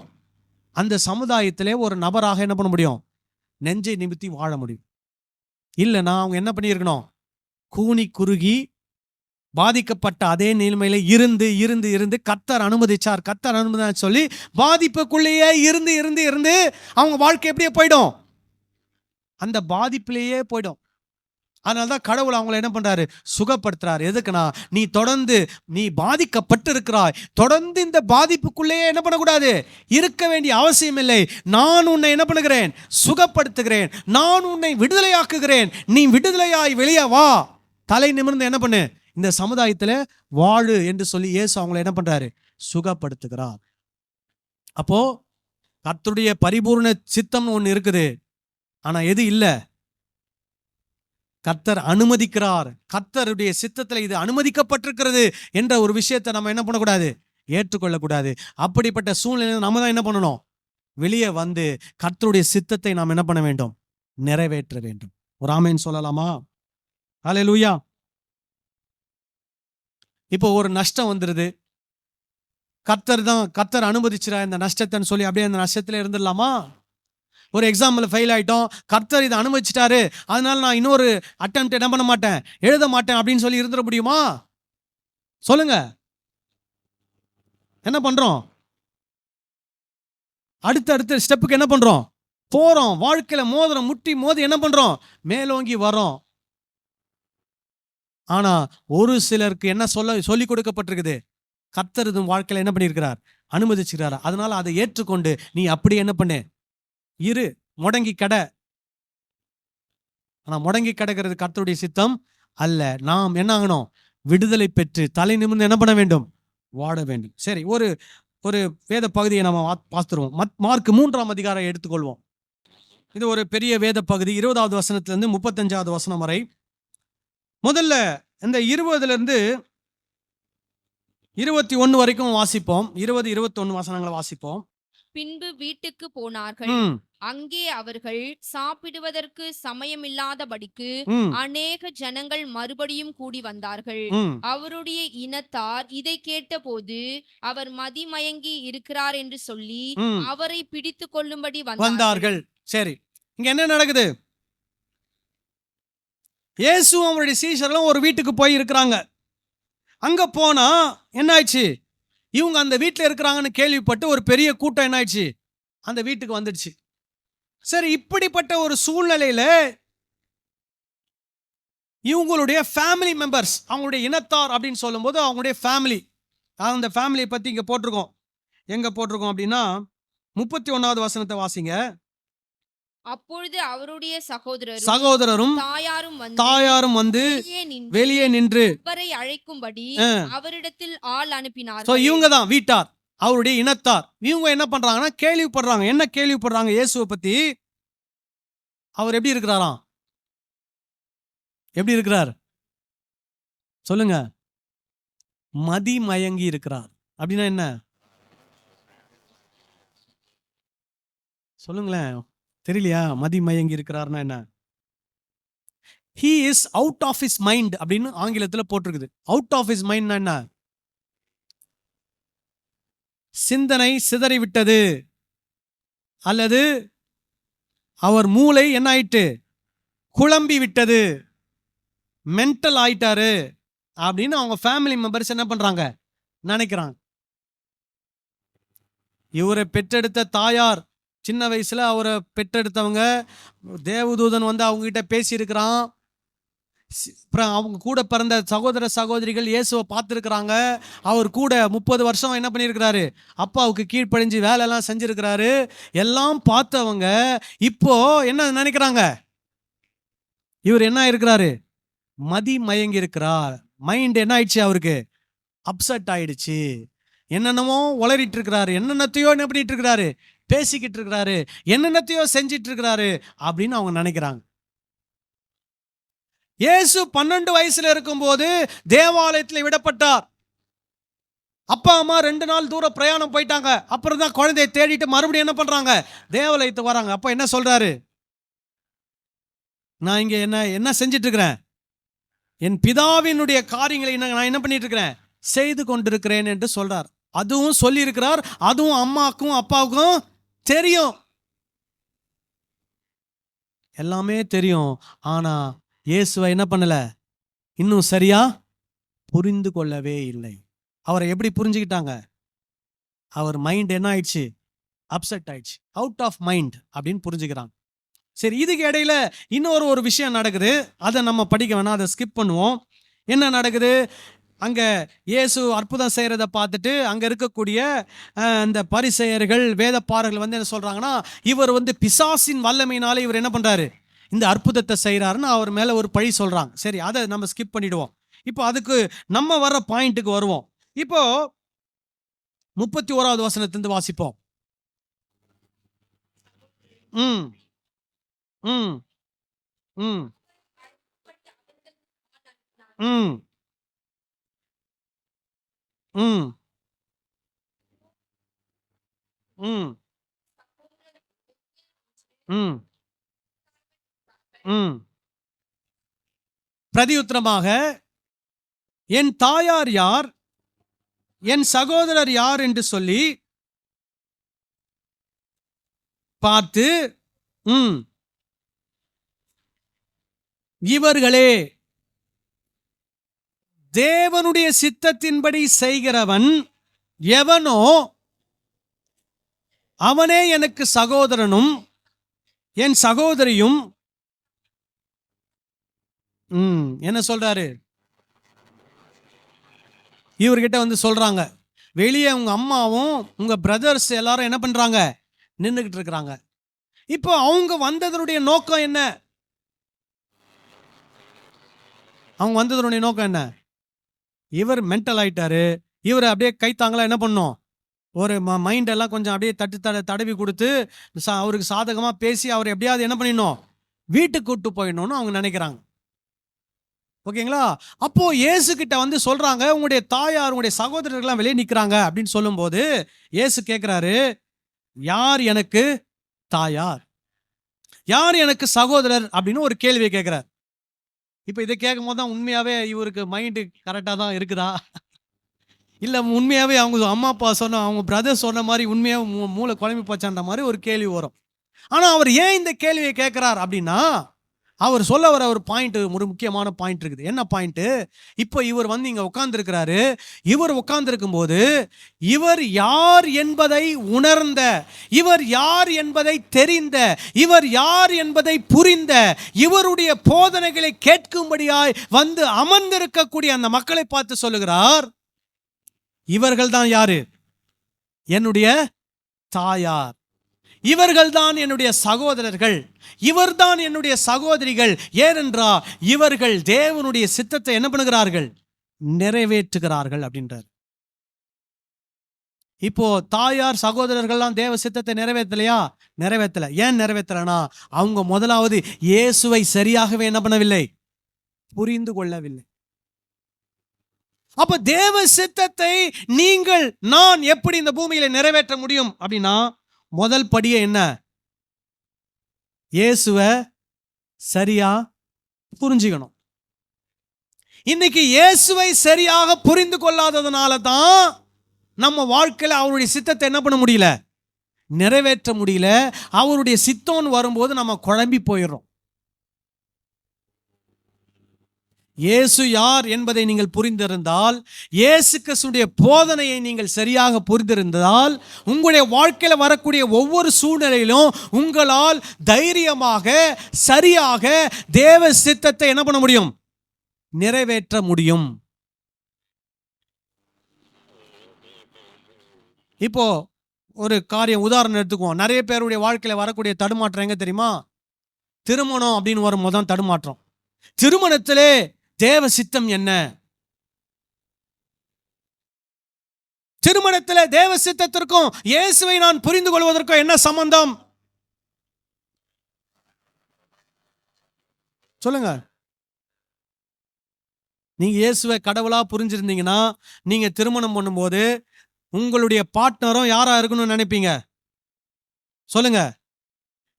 அந்த சமுதாயத்திலே ஒரு நபராக என்ன பண்ண முடியும், நெஞ்சை நிமித்தி வாழ முடியும். இல்லைன்னா அவங்க என்ன பண்ணியிருக்கணும், கூனி குறுகி பாதிக்கப்பட்ட அதே நிலைமையில இருந்து இருந்து இருந்து கர்த்தர் அனுமதிச்சார் சொல்லி பாதிப்புக்குள்ளேயே இருந்து இருந்து இருந்து அவங்க வாழ்க்கை எப்படியே போயிடும், அந்த பாதிப்பிலேயே போயிடும். அதனால்தான் கடவுள் அவங்களை என்ன பண்றாரு, சுகப்படுத்துறாரு. எதுக்குன்னா, நீ பாதிக்கப்பட்டு இருக்கிறாய், தொடர்ந்து இந்த பாதிப்புக்குள்ளேயே என்ன பண்ணக்கூடாது, இருக்க வேண்டிய அவசியம் இல்லை. நான் உன்னை என்ன பண்ணுகிறேன், சுகப்படுத்துகிறேன். நான் உன்னை விடுதலையாக்குகிறேன். நீ விடுதலையாய் வெளியே வா, தலை நிமிர்ந்து என்ன பண்ணு, இந்த சமுதாயத்துல வாழு என்று சொல்லி இயேசு அவங்களை என்ன பண்றாரு, சுகப்படுத்துகிறார். அப்போ கர்த்தருடைய பரிபூர்ண சித்தம் ஒன்று இருக்குது. ஆனா எது இல்லை, கர்த்தர் அனுமதிக்கிறார். கர்த்தருடைய சித்தத்துல இது அனுமதிக்கப்பட்டிருக்கிறது என்ற ஒரு விஷயத்தை நம்ம என்ன பண்ணக்கூடாது, ஏற்றுக்கொள்ளக்கூடாது. அப்படிப்பட்ட சூழ்நிலையில் நம்ம தான் என்ன பண்ணணும், வெளியே வந்து கர்த்தருடைய சித்தத்தை நாம் என்ன பண்ண வேண்டும், நிறைவேற்ற வேண்டும். ஒரு ஆமென் சொல்லலாமா? ஹல்லேலூயா. இப்போ ஒரு நஷ்டம் வந்துருது, கர்த்தர் அனுமதிச்சிரா இந்த நஷ்டத்தைன்னு சொல்லி அப்படியே அந்த நஷ்டத்துல இருந்துடலாமா? ஒரு எக்ஸாம்பிள் ஃபெயில் ஆயிட்டோம், கர்த்தர் இதை அனுமதிச்சிட்டாரு, அதனால நான் இன்னொரு அட்டெம்ப்ட் என்ன பண்ண மாட்டேன், எழுத மாட்டேன் அப்படின்னு சொல்லி இருந்துட முடியுமா? சொல்லுங்க. என்ன பண்றோம், அடுத்த ஸ்டெப்புக்கு என்ன பண்றோம், போறோம். வாழ்க்கையில முட்டி மோதி என்ன பண்றோம், மேலோங்கி வரோம். ஆனா ஒரு சிலருக்கு என்ன சொல்லி கொடுக்கப்பட்டிருக்குது, கர்த்தர் வாழ்க்கையில என்ன பண்ணியிருக்கிறார், அனுமதிச்சிருக்கிறார். அதனால அதை ஏற்றுக்கொண்டு நீ அப்படி என்ன பண்ணு, இரு, முடங்கி கடை. ஆனா முடங்கி கிடக்கிறது கர்த்தருடைய சித்தம் அல்ல. நாம் என்ன ஆகணும், விடுதலை பெற்று தலை நிமிர்ந்து என்ன பண்ண வேண்டும், வாழ வேண்டும். சரி, ஒரு ஒரு வேத பகுதியை நம்ம பார்த்துருவோம். மார்க் 3ஆம் அதிகாரம் எடுத்துக்கொள்வோம். இது ஒரு பெரிய வேத பகுதி. 20வது வசனத்திலிருந்து 35வது வசனம் வரை. முதல்ல இந்த 20லிருந்து 21 வரைக்கும் வாசிப்போம். 20, 21 வசனங்களை வாசிப்போம். பின்பு வீட்டுக்கு போனார்கள். அங்கே அவர்கள் சாப்பிடுவதற்கு சமயமில்லாதபடிக்கு அநேக ஜனங்கள் மறுபடியும் கூடி வந்தார்கள். அவருடைய இனத்தார் இதை கேட்டபோது அவர் மதிமயங்கி இருக்கிறார் என்று சொல்லி அவரை பிடித்து கொள்ளும்படி வந்தார்கள். சரி, இங்க என்ன நடக்குது? இயேசு அவருடைய சீஷர்களும் ஒரு வீட்டுக்கு போய் இருக்கிறாங்க. அங்க போனா என்ன ஆயிடுச்சு, இவங்க அந்த வீட்டில் இருக்கிறாங்கன்னு கேள்விப்பட்டு ஒரு பெரிய கூட்டம் என்ன ஆயிடுச்சு, அந்த வீட்டுக்கு வந்துடுச்சு. சரி, இப்படிப்பட்ட ஒரு சூழ்நிலையில இவங்களுடைய ஃபேமிலி மெம்பர்ஸ், அவங்களுடைய இனத்தார் அப்படின்னு சொல்லும்போது அவங்களுடைய ஃபேமிலி, அந்த ஃபேமிலியை பத்தி இங்க போட்டிருக்கோம். எங்க போட்டிருக்கோம் அப்படின்னா 31வது வசனத்தை வாசிங்க. அப்பொழுது அவருடைய சகோதரரும் சகோதரரும் தாயாரும் வந்து வெளியே நின்று அவரை அழைக்கும்படி அவரிடத்தில் ஆள் அனுப்பினார். இவங்க தான் வீட்டார், அவருடைய இனத்தார். இவங்க என்ன பண்றாங்கன்னா கேள்விப்படுறாங்க. என்ன கேள்விப்படுறாங்க? இயேசுவை பத்தி. அவர் எப்படி இருக்கிறாராம்? எப்படி இருக்கிறார் சொல்லுங்க? மதிமயங்கி இருக்கிறார். அப்படின்னா என்ன சொல்லுங்களேன், தெரியலையா? மதிமயங்கி இருக்கிறார்னா என்ன? he is out of his mind அப்படின்னு ஆங்கிலத்துல போட்டிருக்குது. அவுட் ஆஃப் his mind என்ன? சிந்தனை சிதறிவிட்டது, அல்லது அவர் மூளை என்ன ஆயிட்டு, குழம்பி விட்டது, மென்டல் ஆயிட்டாரு அப்படின்னு அவங்க ஃபேமிலி மெம்பர்ஸ் என்ன பண்றாங்க, நினைக்கிறாங்க. இவரை பெற்றெடுத்த தாயார், சின்ன வயசுல அவரை பெற்றெடுத்தவங்க, தேவதூதன் வந்து அவங்க கிட்ட பேசியிருக்கிறான். அப்புறம் அவங்க கூட பிறந்த சகோதர சகோதரிகள் இயேசுவை பார்த்துருக்குறாங்க. அவர் கூட 30 வருஷம் என்ன பண்ணியிருக்கிறாரு, அப்பாவுக்கு கீழ்ப்படிஞ்சு வேலையெல்லாம் செஞ்சிருக்கிறாரு. எல்லாம் பார்த்தவங்க இப்போ என்ன நினைக்கிறாங்க, இவர் என்ன இருக்கிறாரு, மதி மயங்கி இருக்கிறார். மைண்ட் என்ன ஆயிடுச்சு, அவருக்கு அப்செட் ஆயிடுச்சு. என்னென்னமோ உளறிட்டு இருக்கிறாரு, என்னென்னத்தையோ என்ன பண்ணிட்டு இருக்கிறாரு, பேசிக்கிட்டு இருக்கிறாரு, என்னென்னத்தையோ செஞ்சிட்டு இருக்கிறாரு அப்படின்னு அவங்க நினைக்கிறாங்க. இயேசு 12 வயசுல இருக்கும்போது தேவாலயத்தில் விடப்பட்டார். அப்பா அம்மா 2 நாள் தூர பிரயாணம் போயிட்டாங்க. அப்புறம் தான் குழந்தையை தேடிட்டு மறுபடியும் என்ன பண்றாங்க, தேவாலயத்துக்கு வராங்க. அப்ப என்ன சொல்றாரு, நான் இங்க என்ன செஞ்சிட்டு இருக்கிறேன், என் பிதாவினுடைய காரியங்களை நான் என்ன பண்ணிட்டு இருக்கிறேன், செய்து கொண்டிருக்கிறேன் என்று சொல்றார். அதுவும் சொல்லி இருக்கிறார். அதுவும் அம்மாவுக்கும் அப்பாவுக்கும் தெரியும், எல்லாமே தெரியும். ஆனா இயேசுவை என்ன பண்ணல, இன்னும் சரியா புரிந்து கொள்ளவே இல்லை. அவரை எப்படி புரிஞ்சுக்கிட்டாங்க, அவர் மைண்ட் என்ன ஆயிடுச்சு, அப்செட் ஆயிடுச்சு, அவுட் ஆஃப் மைண்ட் அப்படின்னு புரிஞ்சுக்கிறாங்க. சரி, இதுக்கு இடையில இன்னொரு விஷயம் நடக்குது. அதை நம்ம படிக்க வேணாம், அதை ஸ்கிப் பண்ணுவோம். என்ன நடக்குது, அங்க இயேசு அற்புதம் செய்யறதை பார்த்துட்டு அங்க இருக்கக்கூடிய அந்த பரிசேயர்கள் வேதப்பாரர்கள் வந்து என்ன சொல்றாங்கன்னா, இவர் வந்து பிசாசின் வல்லமையினாலே இவர் என்ன பண்றாரு, இந்த அற்புதத்தை செய்யறாருன்னு அவர் மேல ஒரு பழி சொல்றாங்க. சரி, அதை நம்ம ஸ்கிப் பண்ணிடுவோம். இப்போ அதுக்கு நம்ம வர்ற பாயிண்ட்டுக்கு வருவோம். இப்போ 31வது வசனத்திலிருந்து வாசிப்போம். ம் ம் ம் ம் ம் ம் ம் ம் பிரதியுத்தரமாக, என் தாயார் யார், என் சகோதரர் யார் என்று சொல்லி பார்த்து, இவர்களே தேவனுடைய சித்தத்தின்படி செய்கிறவன் எவனோ அவனே எனக்கு சகோதரனும் என் சகோதரியும். என்ன சொல்றாரு, இவர்கிட்ட வந்து சொல்றாங்க, வெளியே உங்க அம்மாவும் உங்க பிரதர்ஸ் எல்லாரும் என்ன பண்றாங்க, நின்றுகிட்டு இருக்கிறாங்க. இப்போ அவங்க வந்ததனுடைய நோக்கம் என்ன, அவங்க வந்ததனுடைய நோக்கம் என்ன, இவர் மென்டல் ஆயிட்டாரு, இவர் அப்படியே கைத்தாங்களா என்ன பண்ணும், ஒரு மைண்ட் எல்லாம் கொஞ்சம் அப்படியே தடவி கொடுத்து அவருக்கு சாதகமா பேசி அவர் எப்படியாவது என்ன பண்ணிடணும், வீட்டுக்கு கூட்டு போயிடணும்னு அவங்க நினைக்கிறாங்க. ஓகேங்களா? அப்போ இயேசு கிட்ட வந்து சொல்றாங்க, உங்களுடைய தாயார் உங்களுடைய சகோதரர்கள்லாம் வெளியே நிற்கிறாங்க அப்படின்னு சொல்லும்போது இயேசு கேட்கிறாரு, யார் எனக்கு தாயார், யார் எனக்கு சகோதரர் அப்படின்னு ஒரு கேள்வியை கேட்கிறார். இப்போ இதை கேட்கும் போது தான் உண்மையாவே இவருக்கு மைண்டு கரெக்டாக தான் இருக்குதா, இல்லை உண்மையாவே அவங்க அம்மா அப்பா சொன்ன அவங்க பிரதர் சொன்ன மாதிரி உண்மையாக மூளை குழம்பி போச்சான்ற மாதிரி ஒரு கேள்வி வரும். ஆனால் அவர் ஏன் இந்த கேள்வியை கேட்கிறார் அப்படின்னா, அவர் சொல்ல வர ஒரு பாயிண்ட், ஒரு முக்கியமான பாயிண்ட் இருக்குது. என்ன பாயிண்ட்? இப்போ இவர் வந்து இங்க உட்கார்ந்துருக்கிறாரு. இவர் உட்கார்ந்துருக்கும் போது இவர் யார் என்பதை உணர்ந்த, இவர் யார் என்பதை தெரிந்த, இவர் யார் என்பதை புரிந்த, இவருடைய போதனைகளை கேட்கும்படியாய் வந்து அமர்ந்திருக்கக்கூடிய அந்த மக்களை பார்த்து சொல்லுகிறார், இவர்கள் தான் யாரு? என்னுடைய தாயார், இவர்கள்தான் என்னுடைய சகோதரர்கள், இவர்தான் என்னுடைய சகோதரிகள். ஏனென்றால் இவர்கள் தேவனுடைய சித்தத்தை என்ன பண்ணுகிறார்கள்? நிறைவேற்றுகிறார்கள் அப்படின்றார். இப்போ தாயார் சகோதரர்கள்லாம் தேவ சித்தத்தை நிறைவேற்றலையா? நிறைவேற்றல. ஏன் நிறைவேற்றலனா, அவங்க முதலாவது இயேசுவை சரியாகவே என்ன பண்ணவில்லை? புரிந்து கொள்ளவில்லை. அப்ப தேவ சித்தத்தை நீங்கள் நான் எப்படி இந்த பூமியில நிறைவேற்ற முடியும் அப்படின்னா, முதல் படியே என்ன? இயேசுவை சரியா புரிஞ்சுக்கணும். இன்னைக்கு இயேசுவை சரியாக புரிந்து கொள்ளாததுனால தான் நம்ம வாழ்க்கையில அவருடைய சித்தத்தை என்ன பண்ண முடியல? நிறைவேற்ற முடியல. அவருடைய சித்தம்னு வரும்போது நம்ம குழம்பி போயிடுறோம். இயேசு யார் என்பதை நீங்கள் புரிந்திருந்தால், இயேசு கிறிஸ்துடைய போதனையை நீங்கள் சரியாக புரிந்திருந்தால், உங்களுடைய வாழ்க்கையில் வரக்கூடிய ஒவ்வொரு சூழ்நிலையிலும் உங்களால் தைரியமாக சரியாக தேவ சித்தத்தை என்ன பண்ண முடியும்? நிறைவேற்ற முடியும். இப்போ ஒரு காரியம் உதாரணம் எடுத்துக்குவோம். நிறைய பேருடைய வாழ்க்கையில் வரக்கூடிய தடுமாற்றம் எங்க தெரியுமா? திருமணம் அப்படின்னு வரும்போது தான் தடுமாற்றம். திருமணத்திலே தேவ சித்தம் என்ன? திருமணத்தில் தேவ சித்தத்திற்கும் இயேசுவை நான் புரிந்து கொள்வதற்கும் என்ன சம்பந்தம்? சொல்லுங்க. நீங்க இயேசுவை கடவுளா புரிஞ்சிருந்தீங்கன்னா, நீங்க திருமணம் பண்ணும்போது உங்களுடைய பார்ட்னரும் யாரா இருக்கணும்னு நினைப்பீங்க? சொல்லுங்க.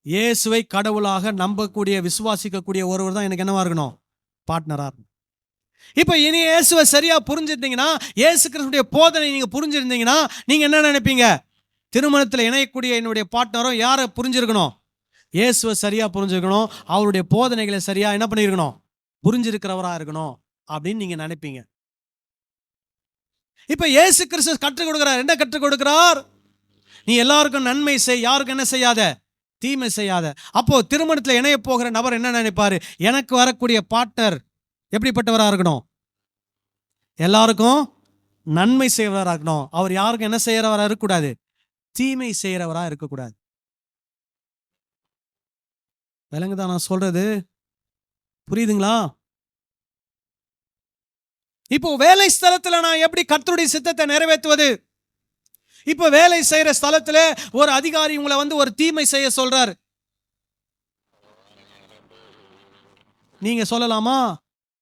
இயேசுவை கடவுளாக நம்பக்கூடிய, விசுவாசிக்கக்கூடிய ஒருவர் தான் எனக்கு என்னவா இருக்கணும்? பார்ட்னரா. இப்ப இனி இயேசுவை சரியா புரிஞ்சிருந்தீங்கன்னா, இயேசு கிறிஸ்துடைய போதனை நீங்க புரிஞ்சிருந்தீங்கன்னா, நீங்க என்ன நினைப்பீங்க? திருமணத்தில் இணையக்கூடிய என்னுடைய பார்ட்னரும் யாரை புரிஞ்சிருக்கணும்? இயேசுவை சரியா புரிஞ்சிருக்கணும். அவருடைய போதனைகளை சரியா என்ன பண்ணிருக்கணும்? புரிஞ்சிருக்கிறவரா இருக்கணும் அப்படின்னு நீங்க நினைப்பீங்க. இப்ப இயேசு கிறிஸ்து கற்றுக் கொடுக்கிறார். என்ன கற்றுக் கொடுக்கிறார்? நீ எல்லாருக்கும் நன்மை செய், யாருக்கும் என்ன செய்யாத? தீமை செய்யாத. அப்போ திருமணத்தில் இணைய போகிற நபர் என்ன நினைப்பாரு? எனக்கு வரக்கூடிய பார்ட்னர் எப்படிப்பட்டவராக இருக்கணும்? எல்லாருக்கும் நன்மை செய்கிறவராக இருக்கணும். அவர் யாருக்கும் என்ன செய்யறவராக இருக்கக்கூடாது? தீமை செய்யறவராக இருக்கக்கூடாது. விளங்குதான் நான் சொல்றது? புரியுதுங்களா? இப்போ வேலை ஸ்தலத்தில் நான் எப்படி கர்த்தருடைய சித்தத்தை நிறைவேற்றுவது? இப்போ வேலை செய்யற ஸ்தலத்துல ஒரு அதிகாரி உங்களை வந்து ஒரு தீமை செய்ய சொல்றாரு. நீங்க சொல்லலாமா?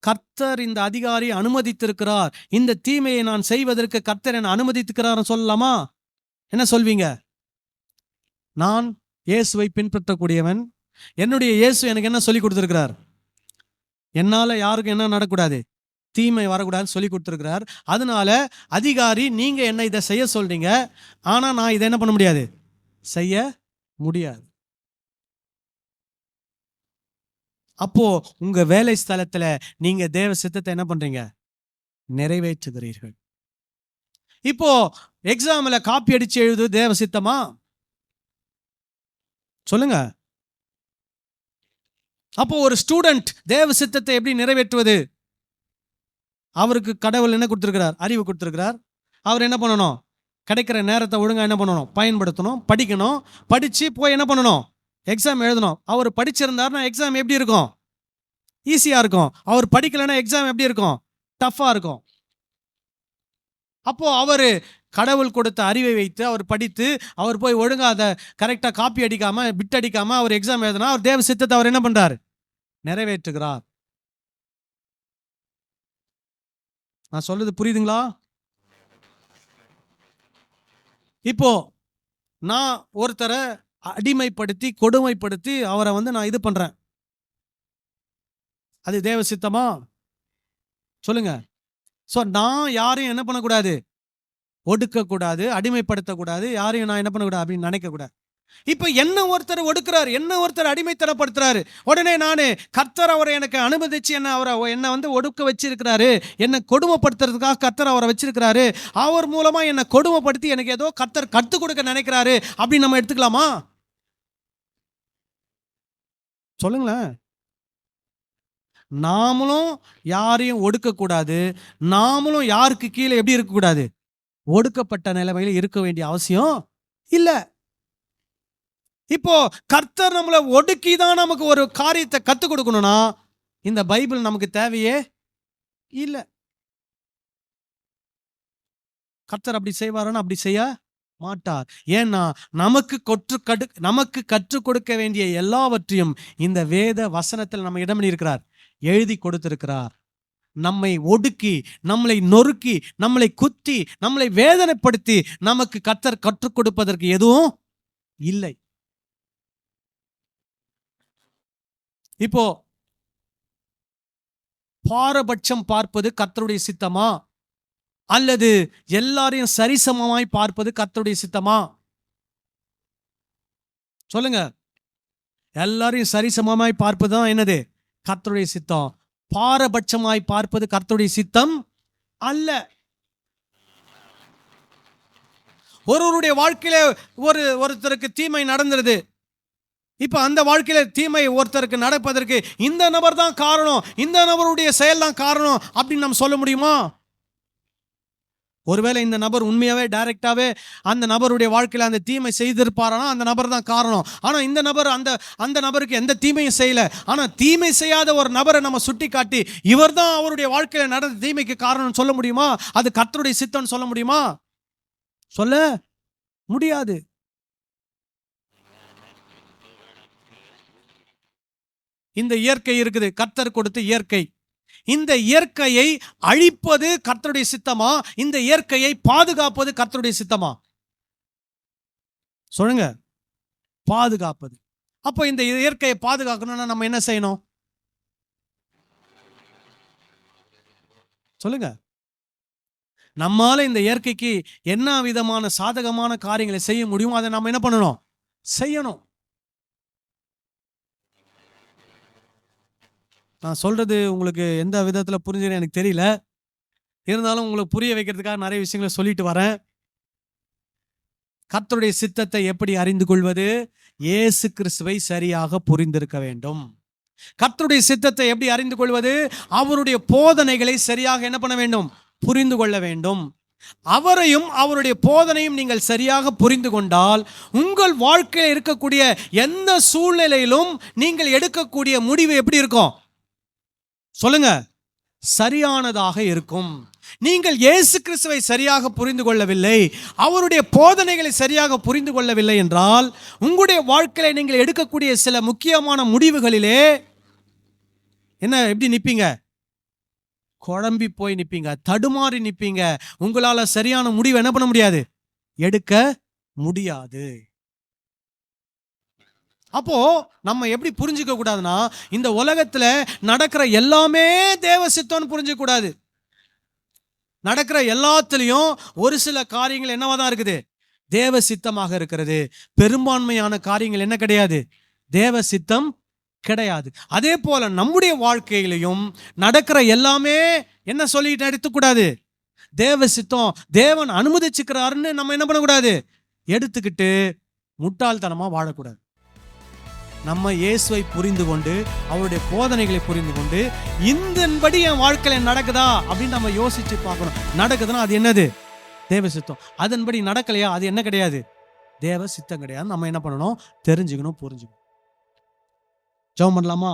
கர்த்தர் இந்த அதிகாரி அனுமதித்திருக்கிறார், இந்த தீமையை நான் செய்வதற்கு கர்த்தர் என்ன அனுமதித்திருக்கிறார் சொல்லலாமா? என்ன சொல்வீங்க? நான் இயேசுவை பின்பற்றக்கூடியவன், என்னுடைய இயேசு எனக்கு என்ன சொல்லி கொடுத்திருக்கிறார்? என்னால யாருக்கும் என்ன நடக்கூடாது? தீமை வரக்கூடாதுன்னு சொல்லி கொடுத்துருக்கிறார். அதனால அதிகாரி நீங்க என்ன இதை செய்ய சொல்றீங்க, ஆனா நான் இதை என்ன பண்ண முடியாது? செய்ய முடியாது. அப்போ உங்க வேலை ஸ்தலத்துல நீங்க தேவ சித்தத்தை என்ன பண்றீங்க? நிறைவேற்றுகிறீர்கள். இப்போ எக்ஸாம்ல காப்பி அடிச்சு எழுது தேவ சித்தமா? சொல்லுங்க. அப்போ ஒரு ஸ்டூடெண்ட் தேவ சித்தத்தை எப்படி நிறைவேற்றுவது? அவருக்கு கடவுள் என்ன கொடுத்திருக்கிறார்? அறிவு கொடுத்திருக்கிறார். அவர் என்ன பண்ணணும்? கிடைக்கிற நேரத்தை ஒழுங்கா என்ன பண்ணணும்? பயன்படுத்தணும், படிக்கணும், படிச்சு போய் என்ன பண்ணணும்? எக்ஸாம் எழுதணும். அவர் படிச்சிருந்தாருன்னா எக்ஸாம் எப்படி இருக்கும்? ஈஸியா இருக்கும். அவர் படிக்கலைன்னா எக்ஸாம் எப்படி இருக்கும்? டஃபா இருக்கும். அப்போ அவர் கடவுள் கொடுத்த அறிவை வைத்து அவர் படித்து அவர் போய் ஒழுங்கா அதை கரெக்டா காப்பி அடிக்காம பிட் அடிக்காம அவர் எக்ஸாம் எழுதினா அவர் தேவ சித்தத்தை அவர் என்ன பண்றாரு? நிறைவேற்றுகிறார். நான் சொல்றது புரியுதுங்களா? இப்போ நான் ஒருத்தரை அடிமைப்படுத்தி கொடுமைப்படுத்தி அவரை வந்து நான் இது பண்றேன், அது தேவ சித்தமா? சொல்லுங்க. சோ நான் யாரையும் என்ன பண்ணக்கூடாது? ஒடுக்கக்கூடாது, அடிமைப்படுத்தக்கூடாது, யாரையும் நான் என்ன பண்ணக்கூடாது அப்படின்னு நினைக்க கூடாது. இப்ப என்ன ஒருத்தர் ஒடுக்குறாரு, என்ன ஒருத்தர் அடிமைத்தனப்படுத்துறாரு. உடனே நானு கர்த்தர் அவரை எனக்கு அனுமதிச்சு என்ன வந்து ஒடுக்க வச்சிருக்கிறாரு, என்ன கொடுமைப்படுத்துறதுக்காக கர்த்தர் அவரை வச்சிருக்கிறாரு, அவர் மூலமா என்ன கொடுமைப்படுத்தி எனக்கு ஏதோ கர்த்தர் கற்றுக் கொடுக்க நினைக்கிறாரு அப்படின்னு நம்ம எடுத்துக்கலாமா? சொல்லுங்களேன். நாமளும் யாரையும் ஒடுக்க கூடாது, நாமளும் யாருக்கு கீழே எப்படி இருக்க கூடாது, ஒடுக்கப்பட்ட நிலைமையில இருக்க வேண்டிய அவசியம் இல்ல. இப்போ கர்த்தர் நம்மளை ஒடுக்கி தான் நமக்கு ஒரு காரியத்தை கத்துக் கொடுக்கணும்னா இந்த பைபிள் நமக்கு தேவையே இல்ல. கர்த்தர் அப்படி செய்வாரான்னு அப்படி செய்ய மாட்டார். ஏன்னா நமக்கு கற்றுக் கொடுக்க வேண்டிய எல்லாவற்றையும் இந்த வேத வசனத்தில் நம்ம இடம் இருக்கிறார், எழுதி கொடுத்திருக்கிறார். நம்மை ஒடுக்கி, நம்மளை நொறுக்கி, நம்மளை குத்தி, நம்மளை வேதனைப்படுத்தி நமக்கு கர்த்தர் கற்றுக் கொடுப்பதற்கு எதுவும் இல்லை. இப்போ பாரபட்சம் பார்ப்பது கர்த்தருடைய சித்தமா, அல்லது எல்லாரையும் சரிசமமாய் பார்ப்பது கர்த்தருடைய சித்தமா? சொல்லுங்க. எல்லாரையும் சரிசமமாய் பார்ப்பது தான் என்னது? கர்த்தருடைய சித்தம். பாரபட்சமாய் பார்ப்பது கர்த்தருடைய சித்தம் அல்ல. ஒருவருடைய வாழ்க்கையில ஒருத்தருக்கு தீமை நடந்துருது. இப்ப அந்த வாழ்க்கையில தீமை ஒருத்தருக்கு நடப்பதற்கு இந்த நபர் தான் காரணம், இந்த நபருடைய செயல் தான் காரணம் அப்படின்னு நம்ம சொல்ல முடியுமா? ஒருவேளை இந்த நபர் உண்மையாவே டைரக்டாவே அந்த நபருடைய வாழ்க்கையில அந்த தீமை செய்திருப்பாரானா அந்த நபர் தான் காரணம். ஆனா இந்த நபர் அந்த நபருக்கு எந்த தீமையும் செய்யல. ஆனா தீமை செய்யாத ஒரு நபரை நம்ம சுட்டி காட்டி இவர் தான் அவருடைய வாழ்க்கையில நடந்த தீமைக்கு காரணம் சொல்ல முடியுமா? அது கர்த்தருடைய சித்தம்னு சொல்ல முடியுமா? சொல்ல முடியாது. இந்த இயற்கை இருக்குது, கர்த்தர் கொடுத்த இயற்கை. இந்த இயற்கையை அழிப்பது கர்த்தருடைய சித்தமா, இந்த இயற்கையை பாதுகாப்பது கர்த்தருடைய சித்தமா? சொல்லுங்க. பாதுகாப்பது. அப்போ இந்த இயற்கையை பாதுகாக்கணும்னா நம்ம என்ன செய்யணும்? சொல்லுங்க. நம்மால இந்த இயற்கைக்கு என்ன விதமான சாதகமான காரியங்களை செய்ய முடியுமோ அதை நம்ம என்ன பண்ணணும்? செய்யணும். நான் சொல்றது உங்களுக்கு எந்த விதத்தில் புரிஞ்சுன்னு எனக்கு தெரியல. இருந்தாலும் உங்களுக்கு புரிய வைக்கிறதுக்காக நிறைய விஷயங்களை சொல்லிட்டு வரேன். கர்த்தருடைய சித்தத்தை எப்படி அறிந்து கொள்வது? இயேசு கிறிஸ்துவை சரியாக புரிந்திருக்க வேண்டும். கர்த்தருடைய சித்தத்தை எப்படி அறிந்து கொள்வது? அவருடைய போதனைகளை சரியாக என்ன பண்ண வேண்டும்? புரிந்து கொள்ள வேண்டும். அவரையும் அவருடைய போதனையும் நீங்கள் சரியாக புரிந்து கொண்டால் உங்கள் வாழ்க்கையில் இருக்கக்கூடிய எந்த சூழ்நிலையிலும் நீங்கள் எடுக்கக்கூடிய முடிவு எப்படி இருக்கும்? சொல்லுங்க. சரியானதாக இருக்கும். நீங்கள் இயேசு கிறிஸ்துவை சரியாக புரிந்து கொள்ளவில்லை, அவருடைய போதனைகளை சரியாக புரிந்து கொள்ளவில்லை என்றால் உங்களுடைய வாழ்க்கையில நீங்கள் எடுக்கக்கூடிய சில முக்கியமான முடிவுகளிலே எப்படி நிப்பீங்க? குழம்பி போய் நிப்பீங்க, தடுமாறி நிப்பீங்க. உங்களால சரியான முடிவு என்ன பண்ண முடியாது? எடுக்க முடியாது. அப்போ நம்ம எப்படி புரிஞ்சுக்க கூடாதுன்னா, இந்த உலகத்துல நடக்கிற எல்லாமே தேவ சித்தம்னு புரிஞ்சுக்க கூடாது. நடக்கிற எல்லாத்துலயும் ஒரு சில காரியங்கள் என்னவா தான் இருக்குது? தேவ சித்தமாக இருக்கிறது. பெரும்பான்மையான காரியங்கள் என்ன கிடையாது? தேவ சித்தம் கிடையாது. அதே போல நம்முடைய வாழ்க்கையிலையும் நடக்கிற எல்லாமே என்ன சொல்லிட்டு எடுத்துக்கூடாது? தேவ சித்தம், தேவன் அனுமதிச்சுக்கிறாருன்னு நம்ம என்ன பண்ணக்கூடாது? எடுத்துக்கிட்டு முட்டாள்தனமா வாழக்கூடாது. நம்ம இயேசுவை புரிந்து கொண்டு அவருடைய போதனைகளை புரிந்து கொண்டு இந்தபடி என் வாழ்க்கையில நடக்குதா அப்படின்னு நம்ம யோசிச்சு பார்க்கணும். நடக்குதுன்னா அது என்னது? தேவ சித்தம். அதன்படி நடக்கலையா அது என்ன கிடையாது? தேவ சித்தம் கிடையாது. நம்ம என்ன பண்ணணும்? தெரிஞ்சுக்கணும், புரிஞ்சுக்கணும். ஜெபம் பண்ணலாமா?